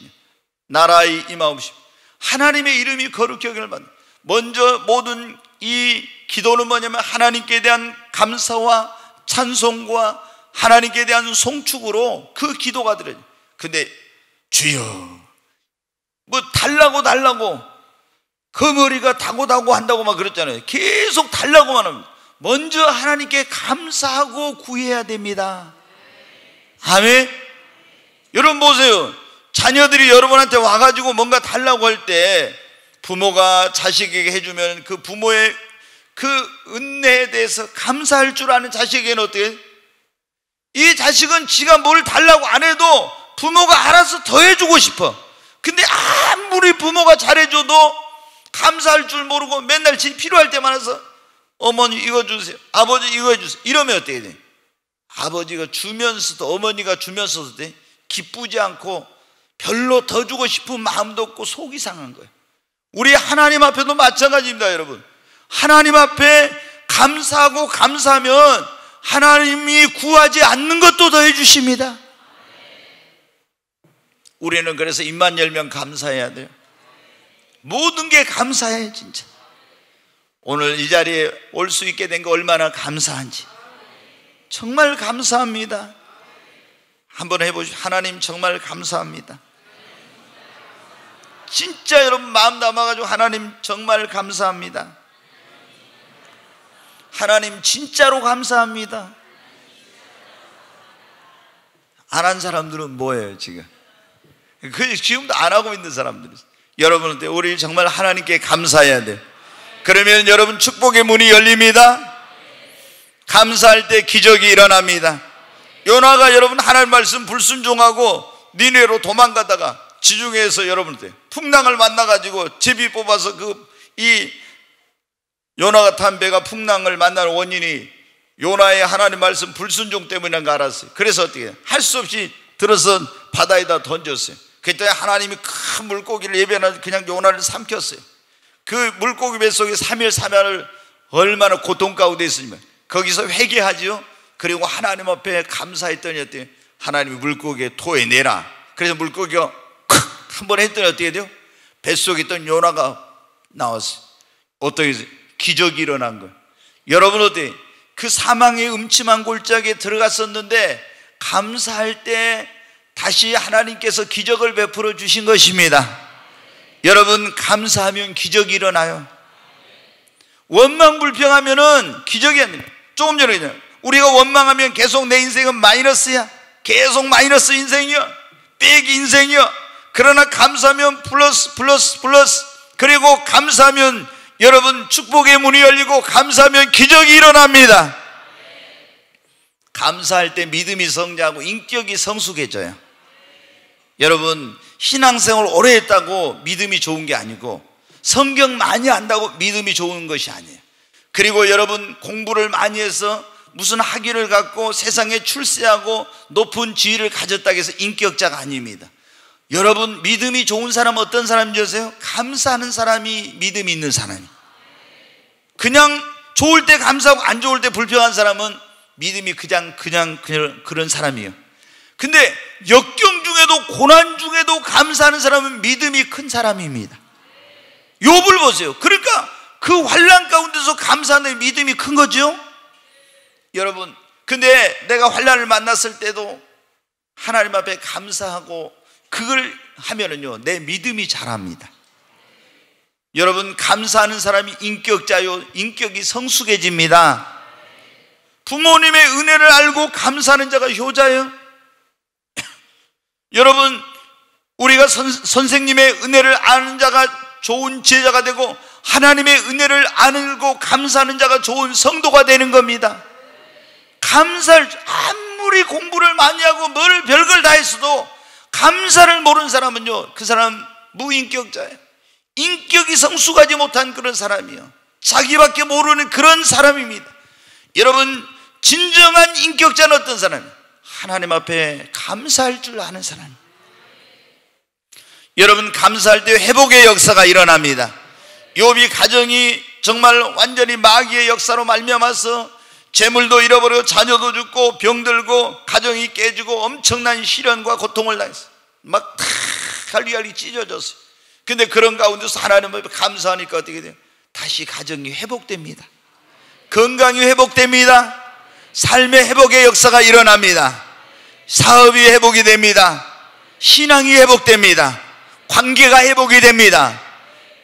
나라의 임하옵시며. 하나님의 이름이 거룩히 여김을 받는, 먼저 모든 이 기도는 뭐냐면 하나님께 대한 감사와 찬송과 하나님께 대한 송축으로 그 기도가 드려요. 근데 주여 뭐 달라고 그 머리가 다고 한다고 막 그랬잖아요. 계속 달라고만 합니다. 먼저 하나님께 감사하고 구해야 됩니다. 아멘. 여러분 보세요. 자녀들이 여러분한테 와가지고 뭔가 달라고 할 때 부모가 자식에게 해주면 그 부모의 그 은혜에 대해서 감사할 줄 아는 자식에게는 어떻게? 이 자식은 지가 뭘 달라고 안 해도 부모가 알아서 더 해주고 싶어. 근데 아무리 부모가 잘해줘도 감사할 줄 모르고 맨날 지 필요할 때만 해서 어머니 이거 주세요, 아버지 이거 해주세요, 이러면 어떻게 돼? 아버지가 주면서도 어머니가 주면서도 기쁘지 않고 별로 더 주고 싶은 마음도 없고 속이 상한 거예요. 우리 하나님 앞에도 마찬가지입니다. 여러분, 하나님 앞에 감사하고 감사하면 하나님이 구하지 않는 것도 더 해주십니다. 우리는 그래서 입만 열면 감사해야 돼요. 모든 게 감사해. 진짜 오늘 이 자리에 올 수 있게 된 거 얼마나 감사한지 정말 감사합니다. 한번 해보시죠. 하나님 정말 감사합니다. 진짜 여러분 마음 담아가지고 하나님 정말 감사합니다. 하나님 진짜로 감사합니다. 안 한 사람들은 뭐예요 지금? 지금도 안 하고 있는 사람들이 있어요. 여러분한테 우리 정말 하나님께 감사해야 돼요. 그러면 여러분 축복의 문이 열립니다. 감사할 때 기적이 일어납니다. 요나가 여러분 하나님 말씀 불순종하고 니네로 도망가다가 지중해에서 여러분한테 풍랑을 만나가지고 제비 뽑아서 이 요나가 탄 배가 풍랑을 만나는 원인이 요나의 하나님 말씀 불순종 때문인 거 알았어요. 그래서 어떻게 할 수 없이 들어서 바다에다 던졌어요. 그때 하나님이 큰 물고기를 예배하는 그냥 요나를 삼켰어요. 그 물고기 뱃속에 3일 3야를 얼마나 고통 가운데 있으면 거기서 회개하지요. 그리고 하나님 앞에 감사했더니 어때요? 하나님이 물고기에 토해내라. 그래서 물고기가 한번 했더니 어떻게 돼요? 뱃속에 있던 요나가 나왔어요. 어떻게 해서 기적이 일어난 거예요. 여러분 어때요? 그 사망의 음침한 골짜기에 들어갔었는데 감사할 때 다시 하나님께서 기적을 베풀어 주신 것입니다. 여러분 감사하면 기적이 일어나요. 원망불평하면은 기적이 아닙니다. 조금 전에 우리가 원망하면 계속 내 인생은 마이너스야. 계속 마이너스 인생이야. 빼기 인생이야. 그러나 감사하면 플러스. 그리고 감사하면 여러분 축복의 문이 열리고 감사하면 기적이 일어납니다. 감사할 때 믿음이 성장하고 인격이 성숙해져요. 여러분 신앙생활 오래 했다고 믿음이 좋은 게 아니고 성경 많이 안다고 믿음이 좋은 것이 아니에요. 그리고 여러분 공부를 많이 해서 무슨 학위를 갖고 세상에 출세하고 높은 지위를 가졌다고 해서 인격자가 아닙니다. 여러분 믿음이 좋은 사람은 어떤 사람인지 아세요? 감사하는 사람이 믿음이 있는 사람이에요. 그냥 좋을 때 감사하고 안 좋을 때 불평한 사람은 믿음이 그냥 그런 사람이에요. 근데 역경 중에도 고난 중에도 감사하는 사람은 믿음이 큰 사람입니다. 욥을 보세요. 그러니까 그 환난 가운데서 감사하는 믿음이 큰 거죠. 여러분 근데 내가 환난을 만났을 때도 하나님 앞에 감사하고 그걸 하면은요 내 믿음이 자랍니다. 여러분 감사하는 사람이 인격자요 인격이 성숙해집니다. 부모님의 은혜를 알고 감사하는 자가 효자예요. 여러분 우리가 선생님의 은혜를 아는 자가 좋은 제자가 되고 하나님의 은혜를 알고 감사하는 자가 좋은 성도가 되는 겁니다. 감사를 아무리 공부를 많이 하고 뭘 별걸 다 했어도 감사를 모르는 사람은요 그 사람 무인격자예요. 인격이 성숙하지 못한 그런 사람이요 자기밖에 모르는 그런 사람입니다. 여러분 진정한 인격자는 어떤 사람이에요? 하나님 앞에 감사할 줄 아는 사람. 여러분 감사할 때 회복의 역사가 일어납니다. 욥이 가정이 정말 완전히 마귀의 역사로 말미암아서 재물도 잃어버리고 자녀도 죽고 병들고 가정이 깨지고 엄청난 시련과 고통을 당했어요. 막 다 갈리갈리 찢어졌어요. 근데 그런 가운데서 하나님 앞에 감사하니까 어떻게 돼요? 다시 가정이 회복됩니다. 건강이 회복됩니다. 삶의 회복의 역사가 일어납니다. 사업이 회복이 됩니다. 신앙이 회복됩니다. 관계가 회복이 됩니다.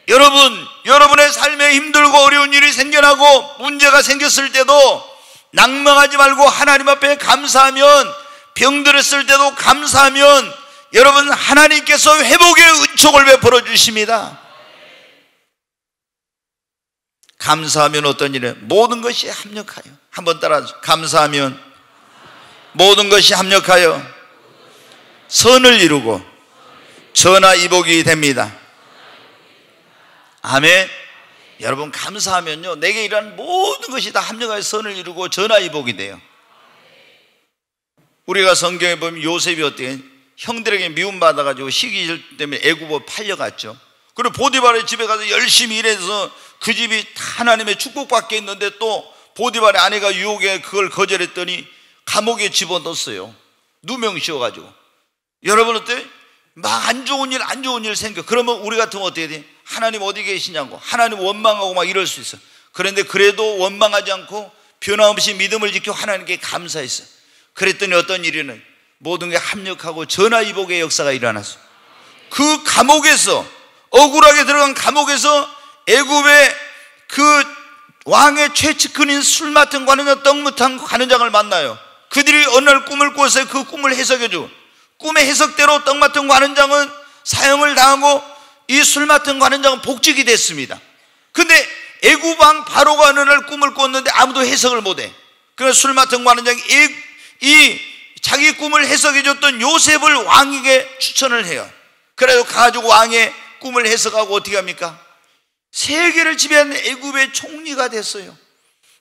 여러분의 삶에 힘들고 어려운 일이 생겨나고 문제가 생겼을 때도 낭망하지 말고 하나님 앞에 감사하면, 병들었을 때도 감사하면 여러분 하나님께서 회복의 은총을 베풀어 주십니다. 감사하면 어떤 일이에요? 모든 것이 합력하여. 한번 따라하죠. 감사하면 모든 것이 합력하여 선을 이루고 전화이복이 됩니다. 아멘. 여러분 감사하면요, 내게 일어난 모든 것이 다 합력하여 선을 이루고 전화이복이 돼요. 우리가 성경에 보면 요셉이 어떻게 형들에게 미움받아가지고 시기질 때문에 애굽으로 팔려갔죠. 그리고 보디발의 집에 가서 열심히 일해서 그 집이 하나님의 축복받게 있는데 또 보디발의 아내가 유혹에 그걸 거절했더니 감옥에 집어넣었어요. 누명 씌워가지고. 여러분 어때요? 막 안 좋은 일 생겨. 그러면 우리 같으면 어떻게 돼? 하나님 어디 계시냐고, 하나님 원망하고 막 이럴 수 있어. 그런데 그래도 원망하지 않고 변함없이 믿음을 지켜 하나님께 감사했어. 그랬더니 어떤 일이는 모든 게 합력하고 전화이복의 역사가 일어났어. 그 감옥에서, 억울하게 들어간 감옥에서 애굽의 그 왕의 최측근인 술 맡은 관원장, 떡 맡은 관원장을 만나요. 그들이 어느 날 꿈을 꿔서 그 꿈을 해석해주고, 꿈의 해석대로 떡 맡은 관원장은 사형을 당하고 이 술 맡은 관원장은 복직이 됐습니다. 근데 애굽 왕 바로가 어느 날 꿈을 꿨는데 아무도 해석을 못해. 그래서 술 맡은 관원장이 이 자기 꿈을 해석해줬던 요셉을 왕에게 추천을 해요. 그래서 가지고 왕의 꿈을 해석하고 어떻게 합니까? 세계를 지배하는 애굽의 총리가 됐어요.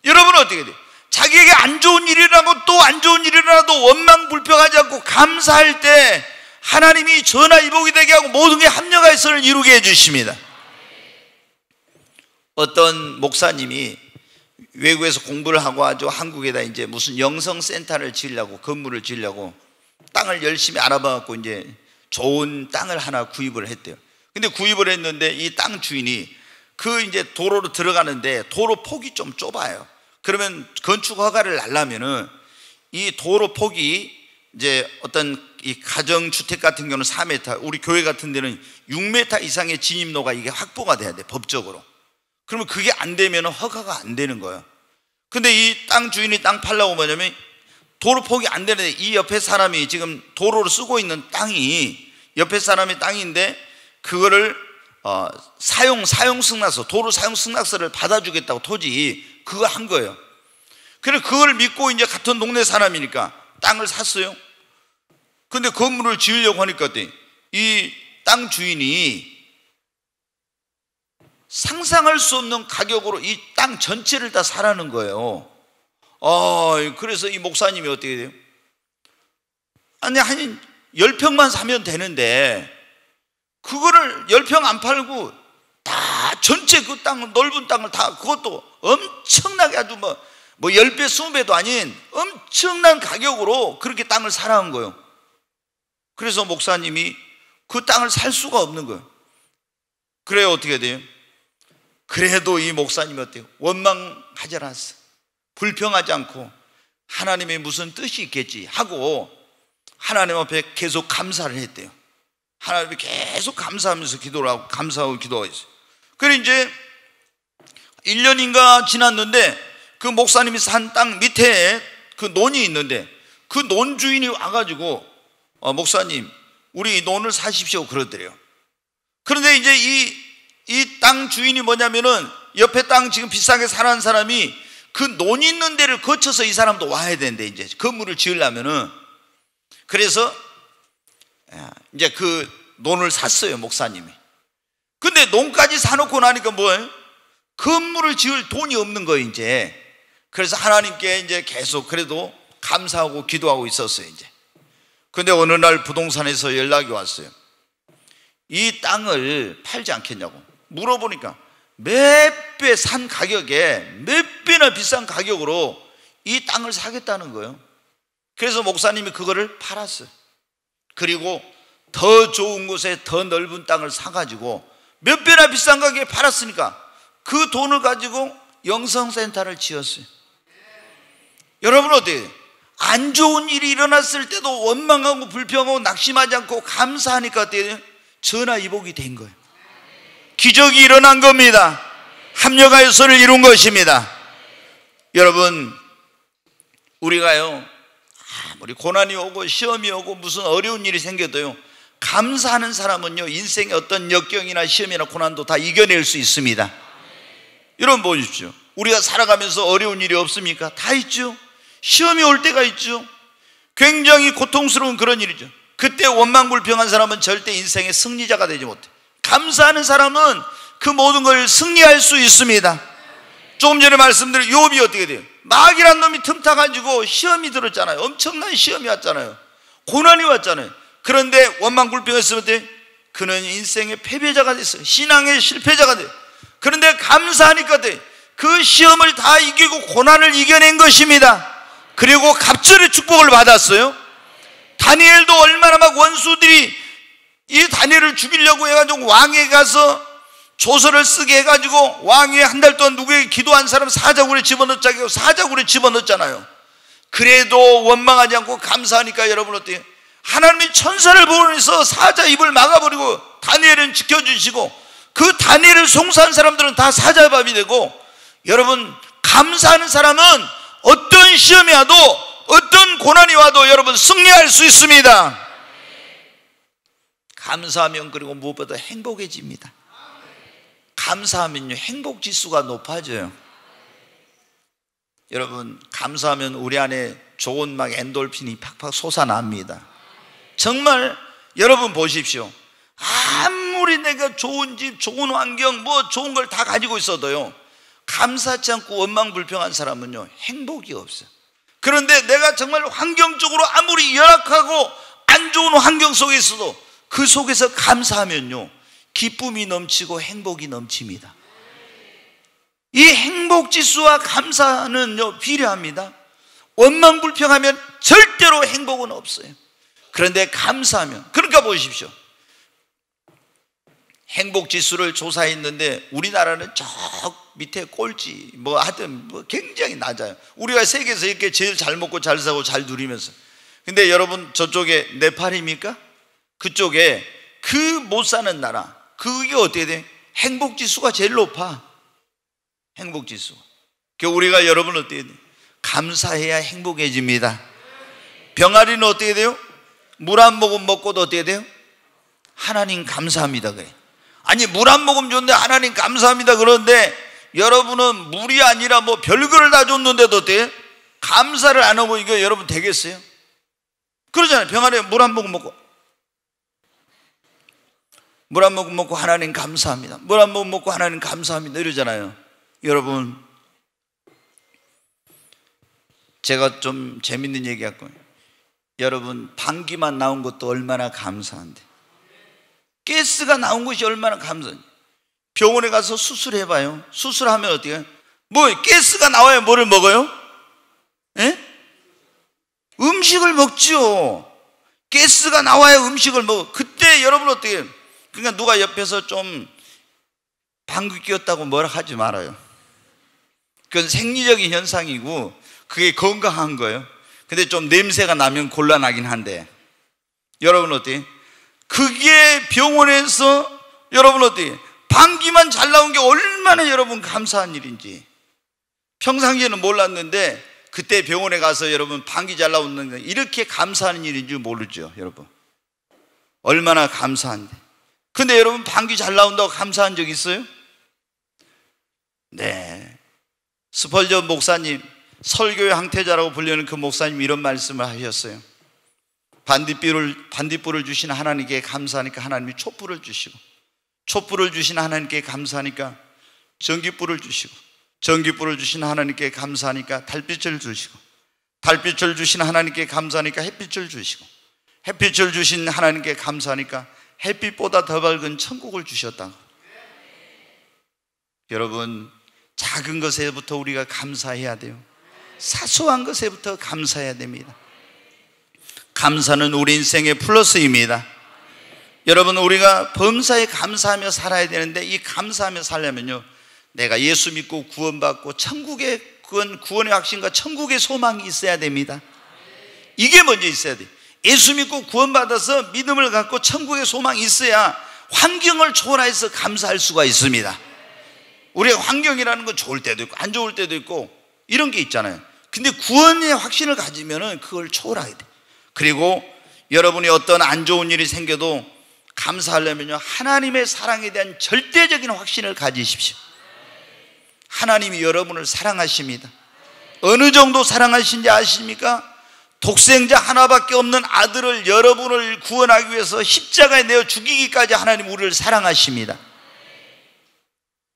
여러분은 어떻게 돼요? 자기에게 안 좋은 일이 일어나고 또 안 좋은 일이 일어나도 원망 불평하지 않고 감사할 때 하나님이 전화이복이 되게 하고 모든 게 합력하여 선을 이루게 해주십니다. 어떤 목사님이 외국에서 공부를 하고 아주 한국에다 이제 무슨 영성센터를 지으려고, 건물을 지으려고 땅을 열심히 알아봐갖고 이제 좋은 땅을 하나 구입을 했대요. 근데 구입을 했는데 이 땅 주인이 그 이제 도로로 들어가는데 도로 폭이 좀 좁아요. 그러면 건축 허가를 날려면은 이 도로 폭이 이제 어떤 이 가정주택 같은 경우는 4m, 우리 교회 같은 데는 6m 이상의 진입로가 이게 확보가 돼야 돼, 법적으로. 그러면 그게 안 되면 허가가 안 되는 거예요. 근데 이 땅 주인이 땅 팔려고 뭐냐면 도로 폭이 안 되는데 이 옆에 사람이 지금 도로를 쓰고 있는 땅이 옆에 사람의 땅인데 그거를 사용 승낙서, 도로 사용 승낙서를 받아주겠다고 토지 그거 한 거예요. 그래서 그걸 믿고 이제 같은 동네 사람이니까 땅을 샀어요. 근데 건물을 지으려고 하니까 이 땅 주인이 상상할 수 없는 가격으로 이 땅 전체를 다 사라는 거예요. 그래서 이 목사님이 어떻게 돼요? 아니, 한 10평만 사면 되는데 그거를 10평 안 팔고 다 전체 그 땅, 넓은 땅을 다, 그것도 엄청나게 아주 뭐 10배, 20배도 아닌 엄청난 가격으로 그렇게 땅을 사라는 거예요. 그래서 목사님이 그 땅을 살 수가 없는 거예요. 그래야 어떻게 돼요? 그래도 이 목사님이 어때요? 원망하지 않았어. 불평하지 않고 하나님의 무슨 뜻이 있겠지 하고 하나님 앞에 계속 감사를 했대요. 하나님께 계속 감사하면서 기도를 하고 감사하고 기도하고 있어요. 그래 이제 1년인가 지났는데 그 목사님이 산 땅 밑에 그 논이 있는데 그 논 주인이 와가지고 목사님 우리 이 논을 사십시오 그러더래요. 그런데 이제 이 땅 주인이 뭐냐면은 옆에 땅 지금 비싸게 사는 사람이 그 논 있는 데를 거쳐서 이 사람도 와야 되는데 이제 건물을 지으려면은 그래서 이제 그 논을 샀어요 목사님이. 근데 논까지 사놓고 나니까 뭐예요? 건물을 지을 돈이 없는 거예요 이제. 그래서 하나님께 이제 계속 그래도 감사하고 기도하고 있었어요 이제. 근데 어느 날 부동산에서 연락이 왔어요. 이 땅을 팔지 않겠냐고 물어보니까 몇 배 산 가격에 몇 배나 비싼 가격으로 이 땅을 사겠다는 거예요. 그래서 목사님이 그거를 팔았어요. 그리고 더 좋은 곳에 더 넓은 땅을 사가지고 몇 배나 비싼 가격에 팔았으니까 그 돈을 가지고 영성센터를 지었어요. 여러분 어때요? 안 좋은 일이 일어났을 때도 원망하고 불평하고 낙심하지 않고 감사하니까 어때요? 전화위복이 된 거예요. 기적이 일어난 겁니다. 합력하여서를 이룬 것입니다. 여러분, 우리가요, 아무리 고난이 오고 시험이 오고 무슨 어려운 일이 생겨도요, 감사하는 사람은요, 인생의 어떤 역경이나 시험이나 고난도 다 이겨낼 수 있습니다. 여러분 보십시오. 우리가 살아가면서 어려운 일이 없습니까? 다 있죠. 시험이 올 때가 있죠. 굉장히 고통스러운 그런 일이죠. 그때 원망불평한 사람은 절대 인생의 승리자가 되지 못해. 감사하는 사람은 그 모든 걸 승리할 수 있습니다. 조금 전에 말씀드린 욥이 어떻게 돼요? 마귀란 놈이 틈타가지고 시험이 들었잖아요. 엄청난 시험이 왔잖아요. 고난이 왔잖아요. 그런데 원망불평했을 때 그는 인생의 패배자가 됐어요. 신앙의 실패자가 돼요. 그런데 감사하니까 돼. 그 시험을 다 이기고 고난을 이겨낸 것입니다. 그리고 갑절의 축복을 받았어요. 다니엘도 얼마나 막 원수들이 이 다니엘을 죽이려고 해가지고 왕에 가서 조서를 쓰게 해가지고 왕이 한 달 동안 누구에게 기도한 사람 사자굴에 집어넣자고 하고 사자굴에 집어넣었잖아요. 그래도 원망하지 않고 감사하니까 여러분 어때요? 하나님이 천사를 보내서 사자 입을 막아버리고 다니엘은 지켜주시고 그 다니엘을 송사한 사람들은 다 사자밥이 되고, 여러분 감사하는 사람은 어떤 시험이 와도 어떤 고난이 와도 여러분 승리할 수 있습니다. 감사하면 그리고 무엇보다 행복해집니다. 감사하면요 행복 지수가 높아져요. 여러분 감사하면 우리 안에 좋은 막 엔돌핀이 팍팍 솟아납니다. 정말 여러분 보십시오. 아무리 내가 좋은 집, 좋은 환경, 뭐 좋은 걸 다 가지고 있어도요, 감사하지 않고 원망불평한 사람은요 행복이 없어요. 그런데 내가 정말 환경적으로 아무리 열악하고 안 좋은 환경 속에 있어도 그 속에서 감사하면요 기쁨이 넘치고 행복이 넘칩니다. 이 행복지수와 감사는요 필요합니다. 원망불평하면 절대로 행복은 없어요. 그런데 감사하면, 그러니까 보십시오. 행복지수를 조사했는데 우리나라는 저 밑에 꼴찌 뭐 하여튼 뭐 굉장히 낮아요. 우리가 세계에서 이렇게 제일 잘 먹고 잘 사고 잘 누리면서. 근데 여러분 저쪽에 네팔입니까? 그쪽에 그 못 사는 나라, 그게 어떻게 돼? 행복지수가 제일 높아. 행복지수가. 우리가 여러분 어떻게 돼? 감사해야 행복해집니다. 병아리는 어떻게 돼요? 물 한 모금 먹고도 어떻게 돼요? 하나님 감사합니다 그래. 아니 물 한 모금 줬는데 하나님 감사합니다 그런데 여러분은 물이 아니라 뭐 별거를 다 줬는데도 어때요? 감사를 안 하고 이거 여러분 되겠어요? 그러잖아요. 병아리 물 한 모금 먹고 물 한 모금 먹고 하나님 감사합니다, 물 한 모금 먹고 하나님 감사합니다 이러잖아요. 여러분 제가 좀 재밌는 얘기 할 거예요. 여러분 방귀만 나온 것도 얼마나 감사한데, 가스가 나온 것이 얼마나 감사한데. 병원에 가서 수술해봐요. 수술하면 어떻게 해요? 뭐 가스가 나와야 뭐를 먹어요? 에? 음식을 먹죠. 가스가 나와야 음식을 먹어. 그때 여러분 어떻게 해요? 그러니까 누가 옆에서 좀 방귀 뀌었다고 뭐라 하지 말아요. 그건 생리적인 현상이고 그게 건강한 거예요. 근데 좀 냄새가 나면 곤란하긴 한데, 여러분 어때요? 그게 병원에서 여러분 어때요? 방귀만 잘 나온 게 얼마나 여러분 감사한 일인지 평상시에는 몰랐는데 그때 병원에 가서 여러분 방귀 잘 나오는 게 이렇게 감사한 일인 줄 모르죠. 여러분 얼마나 감사한데. 근데 여러분 방귀 잘 나온다고 감사한 적 있어요? 네. 스펄전 목사님, 설교의 항태자라고 불리는 그 목사님 이런 말씀을 하셨어요. 반딧불을 주신 하나님께 감사하니까 하나님이 촛불을 주시고, 촛불을 주신 하나님께 감사하니까 전깃불을 주시고, 전깃불을 주신 하나님께 감사하니까 달빛을 주시고, 달빛을 주신 하나님께 감사하니까 햇빛을 주시고, 햇빛을 주신 하나님께 감사하니까 햇빛보다 더 밝은 천국을 주셨다. 여러분 작은 것에부터 우리가 감사해야 돼요. 사소한 것에부터 감사해야 됩니다. 감사는 우리 인생의 플러스입니다. 여러분, 우리가 범사에 감사하며 살아야 되는데, 이 감사하며 살려면요, 내가 예수 믿고 구원받고 천국의 구원의 확신과 천국의 소망이 있어야 됩니다. 이게 먼저 있어야 돼요. 예수 믿고 구원받아서 믿음을 갖고 천국의 소망이 있어야 환경을 초월해서 감사할 수가 있습니다. 우리가 환경이라는 건 좋을 때도 있고 안 좋을 때도 있고 이런 게 있잖아요. 근데 구원의 확신을 가지면은 그걸 초월하게 돼. 그리고 여러분이 어떤 안 좋은 일이 생겨도 감사하려면요, 하나님의 사랑에 대한 절대적인 확신을 가지십시오. 하나님이 여러분을 사랑하십니다. 어느 정도 사랑하신지 아십니까? 독생자 하나밖에 없는 아들을 여러분을 구원하기 위해서 십자가에 내어 죽이기까지 하나님 우리를 사랑하십니다.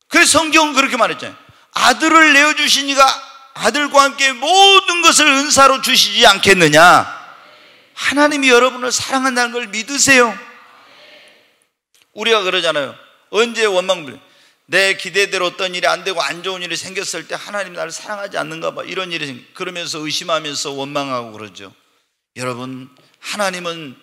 그래서 성경은 그렇게 말했잖아요. 아들을 내어주시니가 아들과 함께 모든 것을 은사로 주시지 않겠느냐. 하나님이 여러분을 사랑한다는 걸 믿으세요. 우리가 그러잖아요. 언제 원망불, 내 기대대로 어떤 일이 안 되고 안 좋은 일이 생겼을 때 하나님 나를 사랑하지 않는가 봐, 이런 일이 그러면서 의심하면서 원망하고 그러죠. 여러분, 하나님은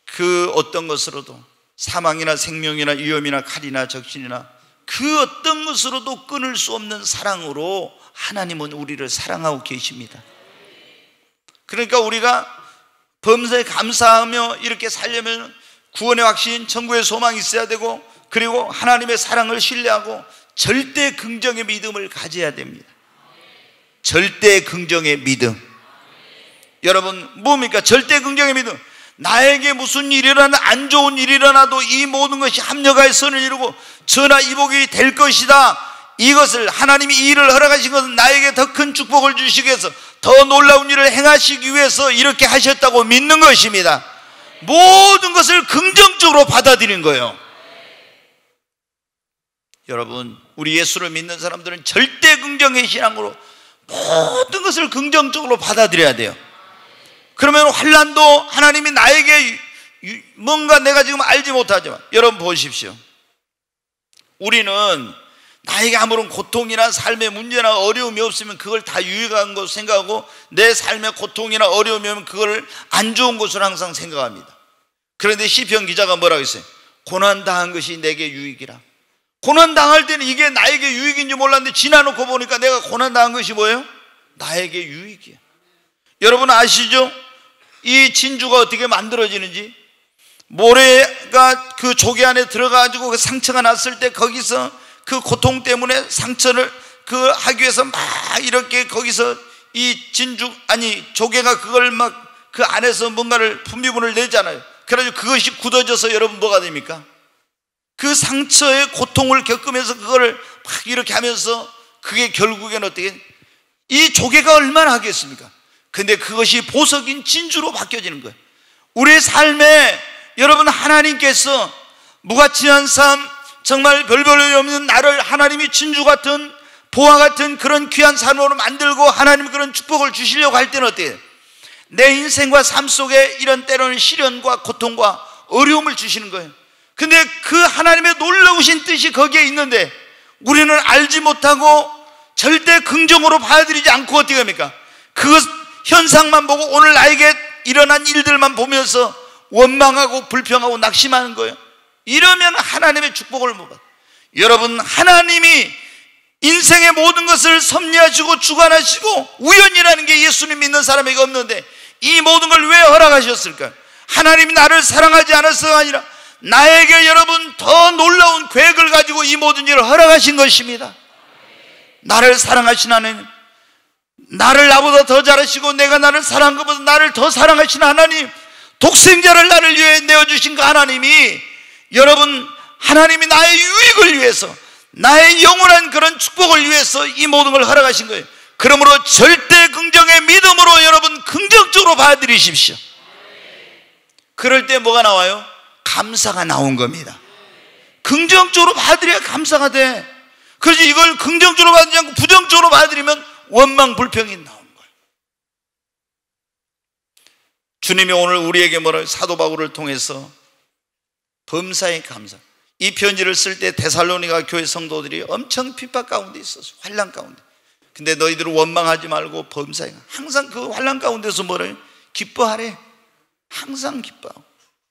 그 어떤 것으로도, 사망이나 생명이나 위험이나 칼이나 적신이나 그 어떤 것으로도 끊을 수 없는 사랑으로 하나님은 우리를 사랑하고 계십니다. 그러니까 우리가 범사에 감사하며 이렇게 살려면 구원의 확신, 천국의 소망이 있어야 되고, 그리고 하나님의 사랑을 신뢰하고 절대 긍정의 믿음을 가져야 됩니다. 절대 긍정의 믿음. 여러분, 뭡니까? 절대 긍정의 믿음. 나에게 무슨 일이 일어나, 안 좋은 일이 일어나도 이 모든 것이 합력하여 선을 이루고 전하 이복이 될 것이다. 이것을, 하나님이 이 일을 허락하신 것은 나에게 더 큰 축복을 주시기 위해서, 더 놀라운 일을 행하시기 위해서 이렇게 하셨다고 믿는 것입니다. 모든 것을 긍정적으로 받아들이는 거예요. 여러분, 우리 예수를 믿는 사람들은 절대 긍정의 신앙으로 모든 것을 긍정적으로 받아들여야 돼요. 그러면 환난도 하나님이 나에게 뭔가 내가 지금 알지 못하지만, 여러분 보십시오. 우리는 나에게 아무런 고통이나 삶의 문제나 어려움이 없으면 그걸 다 유익한 것으로 생각하고, 내 삶의 고통이나 어려움이 오면 그걸 안 좋은 것으로 항상 생각합니다. 그런데 시편 기자가 뭐라고 했어요? 고난당한 것이 내게 유익이라. 고난당할 때는 이게 나에게 유익인지 몰랐는데 지나놓고 보니까 내가 고난당한 것이 뭐예요? 나에게 유익이에요. 여러분 아시죠? 이 진주가 어떻게 만들어지는지? 모래가 그 조개 안에 들어가가지고 그 상처가 났을 때 거기서 그 고통 때문에 상처를 그 하기 위해서 막 이렇게 거기서 이 조개가 그걸 막 그 안에서 뭔가를 분비물을 내잖아요. 그래가지고 그것이 굳어져서 여러분 뭐가 됩니까? 그 상처의 고통을 겪으면서 그거를 막 이렇게 하면서 그게 결국에는 어떻게, 이 조개가 얼마나 하겠습니까? 근데 그것이 보석인 진주로 바뀌어지는 거예요. 우리의 삶에 여러분, 하나님께서 무가치한 삶, 정말 별 볼일 없는 나를 하나님이 진주 같은, 보화 같은 그런 귀한 삶으로 만들고 하나님 그런 축복을 주시려고 할 때는 어때요? 내 인생과 삶 속에 이런 때로는 시련과 고통과 어려움을 주시는 거예요. 근데 그 하나님의 놀라우신 뜻이 거기에 있는데 우리는 알지 못하고 절대 긍정으로 받아들이지 않고 어떻게 합니까? 그 현상만 보고 오늘 나에게 일어난 일들만 보면서 원망하고 불평하고 낙심하는 거예요. 이러면 하나님의 축복을 못 받아요. 여러분, 하나님이 인생의 모든 것을 섭리하시고 주관하시고, 우연이라는 게 예수님 믿는 사람에게 없는데 이 모든 걸 왜 허락하셨을까요? 하나님이 나를 사랑하지 않았어가 아니라 나에게 여러분 더 놀라운 계획을 가지고 이 모든 일을 허락하신 것입니다. 나를 사랑하신 하나님, 나를 나보다 더 잘하시고 내가 나를 사랑한 것보다 나를 더 사랑하신 하나님, 독생자를 나를 위해 내어주신 그 하나님이, 여러분, 하나님이 나의 유익을 위해서, 나의 영원한 그런 축복을 위해서 이 모든 걸 허락하신 거예요. 그러므로 절대 긍정의 믿음으로 여러분 긍정적으로 받아들이십시오. 그럴 때 뭐가 나와요? 감사가 나온 겁니다. 긍정적으로 받아들여야 감사가 돼. 그래서 이걸 긍정적으로 받지 않고 부정적으로 받아들이면 원망, 불평이 나오는 거예요. 주님이 오늘 우리에게 뭐라고, 사도 바울을 통해서 범사에 감사. 이 편지를 쓸 때 데살로니가 교회 성도들이 엄청 핍박 가운데 있었어요. 환난 가운데. 근데 너희들은 원망하지 말고 범사에 항상 그 환난 가운데서 뭐래? 기뻐하래. 항상 기뻐하고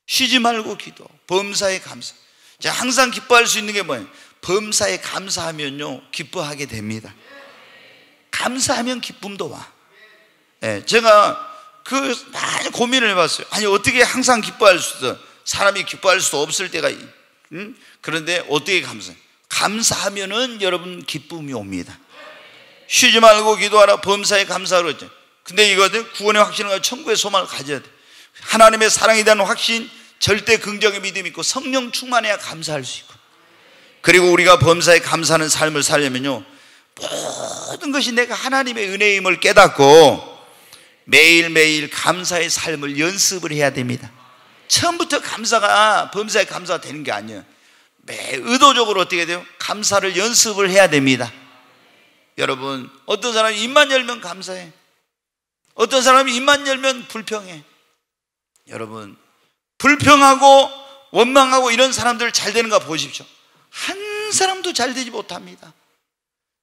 쉬지 말고 기도. 범사에 감사. 자, 항상 기뻐할 수 있는 게 뭐예요? 범사에 감사하면요 기뻐하게 됩니다. 감사하면 기쁨도 와. 네, 제가 많이 고민을 해봤어요. 아니 어떻게 항상 기뻐할 수 있어? 사람이 기뻐할 수 없을 때가 그런데 어떻게 감사해? 감사하면은 여러분 기쁨이 옵니다. 쉬지 말고 기도하라. 범사에 감사하라 그랬죠. 근데 이거는 구원의 확신과 천국의 소망을 가져야 돼. 하나님의 사랑에 대한 확신, 절대 긍정의 믿음이 있고 성령 충만해야 감사할 수 있고, 그리고 우리가 범사에 감사하는 삶을 살려면요 모든 것이 내가 하나님의 은혜임을 깨닫고 매일매일 감사의 삶을 연습을 해야 됩니다. 처음부터 감사가 범사에 감사가 되는 게 아니에요. 의도적으로 어떻게 돼요? 감사를 연습을 해야 됩니다. 여러분, 어떤 사람이 입만 열면 감사해. 어떤 사람이 입만 열면 불평해. 여러분, 불평하고 원망하고 이런 사람들 잘 되는가 보십시오. 한 사람도 잘 되지 못합니다.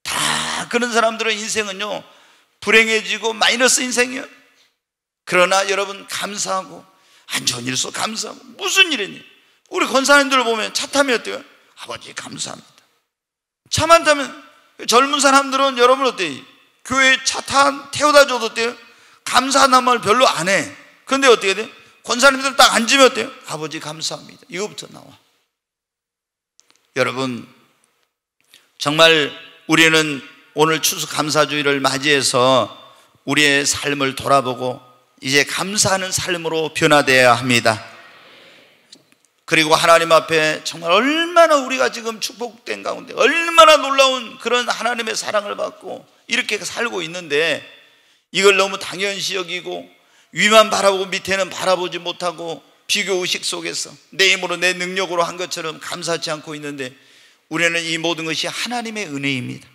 다 그런 사람들은 인생은요 불행해지고 마이너스 인생이에요. 그러나 여러분 감사하고, 안 좋은 일 있어 감사하고, 무슨 일이니? 우리 권사님들을 보면 차 타면 어때요? 아버지 감사합니다. 차만 타면, 젊은 사람들은 여러분 어때요? 교회 차 태워다 줘도 어때요? 감사하다는 말 별로 안 해. 그런데 어떻게 돼? 권사님들 딱 앉으면 어때요? 아버지 감사합니다. 이거부터 나와. 여러분, 정말 우리는 오늘 추수감사주의를 맞이해서 우리의 삶을 돌아보고 이제 감사하는 삶으로 변화되어야 합니다. 그리고 하나님 앞에 정말 얼마나 우리가 지금 축복된 가운데 얼마나 놀라운 그런 하나님의 사랑을 받고 이렇게 살고 있는데, 이걸 너무 당연시 여기고 위만 바라보고 밑에는 바라보지 못하고 비교의식 속에서 내 힘으로 내 능력으로 한 것처럼 감사하지 않고 있는데, 우리는 이 모든 것이 하나님의 은혜입니다.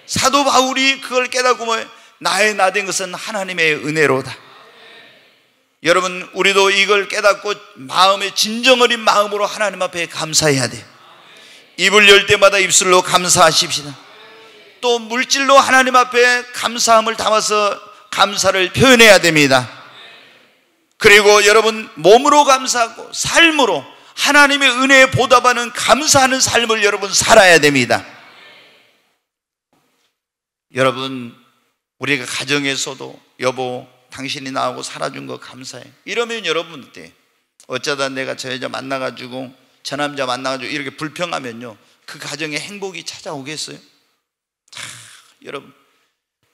사도 바울이 그걸 깨닫고 나의 나 된 것은 하나님의 은혜로다. 여러분, 우리도 이걸 깨닫고 마음의 진정 어린 마음으로 하나님 앞에 감사해야 돼요. 입을 열 때마다 입술로 감사하십시다. 또 물질로 하나님 앞에 감사함을 담아서 감사를 표현해야 됩니다. 그리고 여러분, 몸으로 감사하고 삶으로 하나님의 은혜에 보답하는 감사하는 삶을 여러분 살아야 됩니다. 여러분, 우리가 가정에서도 여보 당신이 나하고 살아준 거 감사해, 이러면 여러분 어때? 어쩌다 내가 저 여자 만나가지고 저 남자 만나가지고 이렇게 불평하면요 그 가정에 행복이 찾아오겠어요? 여러분,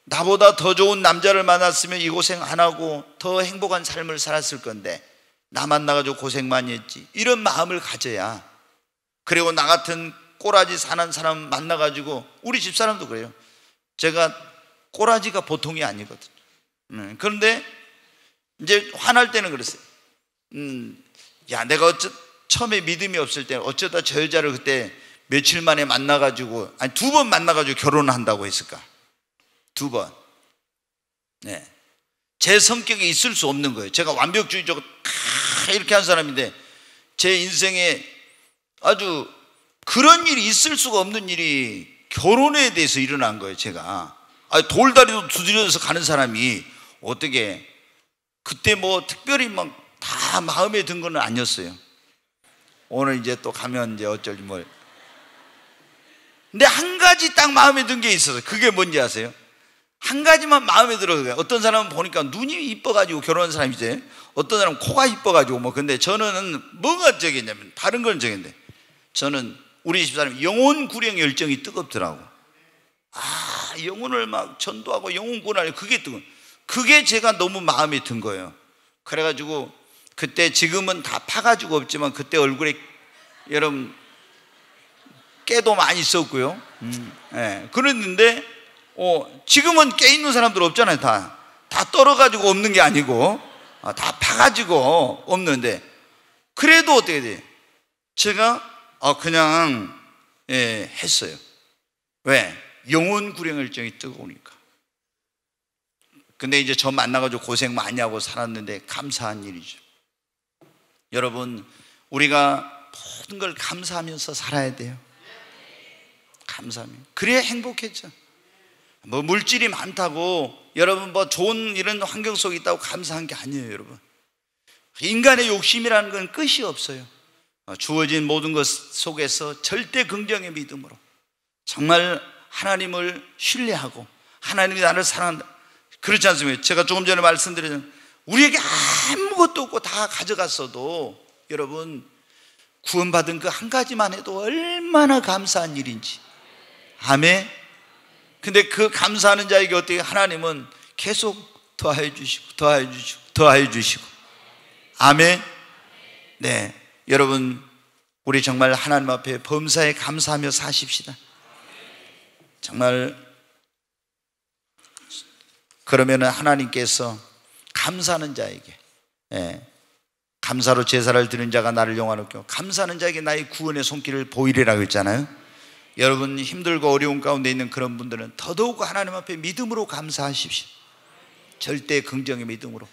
나보다 더 좋은 남자를 만났으면 이 고생 안 하고 더 행복한 삶을 살았을 건데 나 만나가지고 고생 많이 했지, 이런 마음을 가져야. 그리고 나 같은 꼬라지 사는 사람 만나가지고, 우리 집사람도 그래요. 제가 꼬라지가 보통이 아니거든요. 그런데 이제 화날 때는 그랬어요. 야, 내가 처음에 믿음이 없을 때 어쩌다 저 여자를 그때 며칠 만에 만나가지고, 아니 2번 만나가지고 결혼한다고 했을까? 2번. 네. 제 성격에 있을 수 없는 거예요. 제가 완벽주의적으로 이렇게 한 사람인데 제 인생에 아주 그런 일이 있을 수가 없는 일이 결혼에 대해서 일어난 거예요. 제가 돌다리도 두드려서 가는 사람이 어떻게 그때 특별히 다 마음에 든 건 아니었어요. 오늘 이제 또 가면 이제 어쩔지 뭘. 근데 한 가지 딱 마음에 든 게 있어서, 그게 뭔지 아세요? 한 가지만 마음에 들어요. 어떤 사람은 보니까 눈이 이뻐가지고 결혼한 사람이지, 어떤 사람은 코가 이뻐가지고 근데 저는 뭐가 적이냐면 다른 건 적인데, 저는 우리 집사람이 영혼 구령 열정이 뜨겁더라고. 영혼을 막 전도하고 영혼 구원하려, 그게 뜨거워. 그게 제가 너무 마음에 든 거예요. 그래가지고 그때, 지금은 다 파가지고 없지만 그때 얼굴에 여러분 깨도 많이 있었고요. 네. 그랬는데 지금은 깨 있는 사람들 없잖아요. 다 떨어가지고 없는 게 아니고 다 파가지고 없는데, 그래도 어떻게 돼? 제가 그냥 했어요. 왜? 영혼 구령혈증이 뜨거우니까. 근데 이제 저 만나가지고 고생 많이 하고 살았는데 감사한 일이죠. 여러분, 우리가 모든 걸 감사하면서 살아야 돼요. 감사하면 그래야 행복해져. 뭐 물질이 많다고 여러분 뭐 좋은 이런 환경 속에 있다고 감사한 게 아니에요, 여러분. 인간의 욕심이라는 건 끝이 없어요. 주어진 모든 것 속에서 절대 긍정의 믿음으로 정말 하나님을 신뢰하고 하나님이 나를 사랑한다. 그렇지 않습니까? 제가 조금 전에 말씀드린 우리에게 아무것도 없고 다 가져갔어도 여러분 구원받은 그 한 가지만 해도 얼마나 감사한 일인지. 아멘. 근데 그 감사하는 자에게 어떻게 하나님은 계속 더하여 주시고 더하여 주시고 더하여 주시고. 아멘. 네, 여러분 우리 정말 하나님 앞에 범사에 감사하며 사십시다. 정말 그러면은 하나님께서 감사하는 자에게, 감사로 제사를 드리는 자가 나를 영화롭게 하고 감사하는 자에게 나의 구원의 손길을 보이리라고 했잖아요. 여러분 힘들고 어려운 가운데 있는 그런 분들은 더더욱 하나님 앞에 믿음으로 감사하십시오. 절대 긍정의 믿음으로.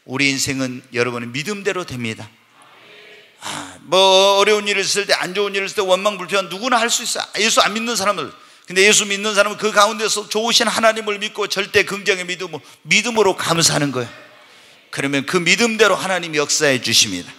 우리 인생은 여러분의 믿음대로 됩니다. 뭐 어려운 일을 있을 때, 안 좋은 일을 있을 때, 원망 불평 누구나 할 수 있어요. 예수 안 믿는 사람들. 근데 예수 믿는 사람은 그 가운데서 좋으신 하나님을 믿고 절대 긍정의 믿음으로 감사하는 거예요. 그러면 그 믿음대로 하나님이 역사해 주십니다.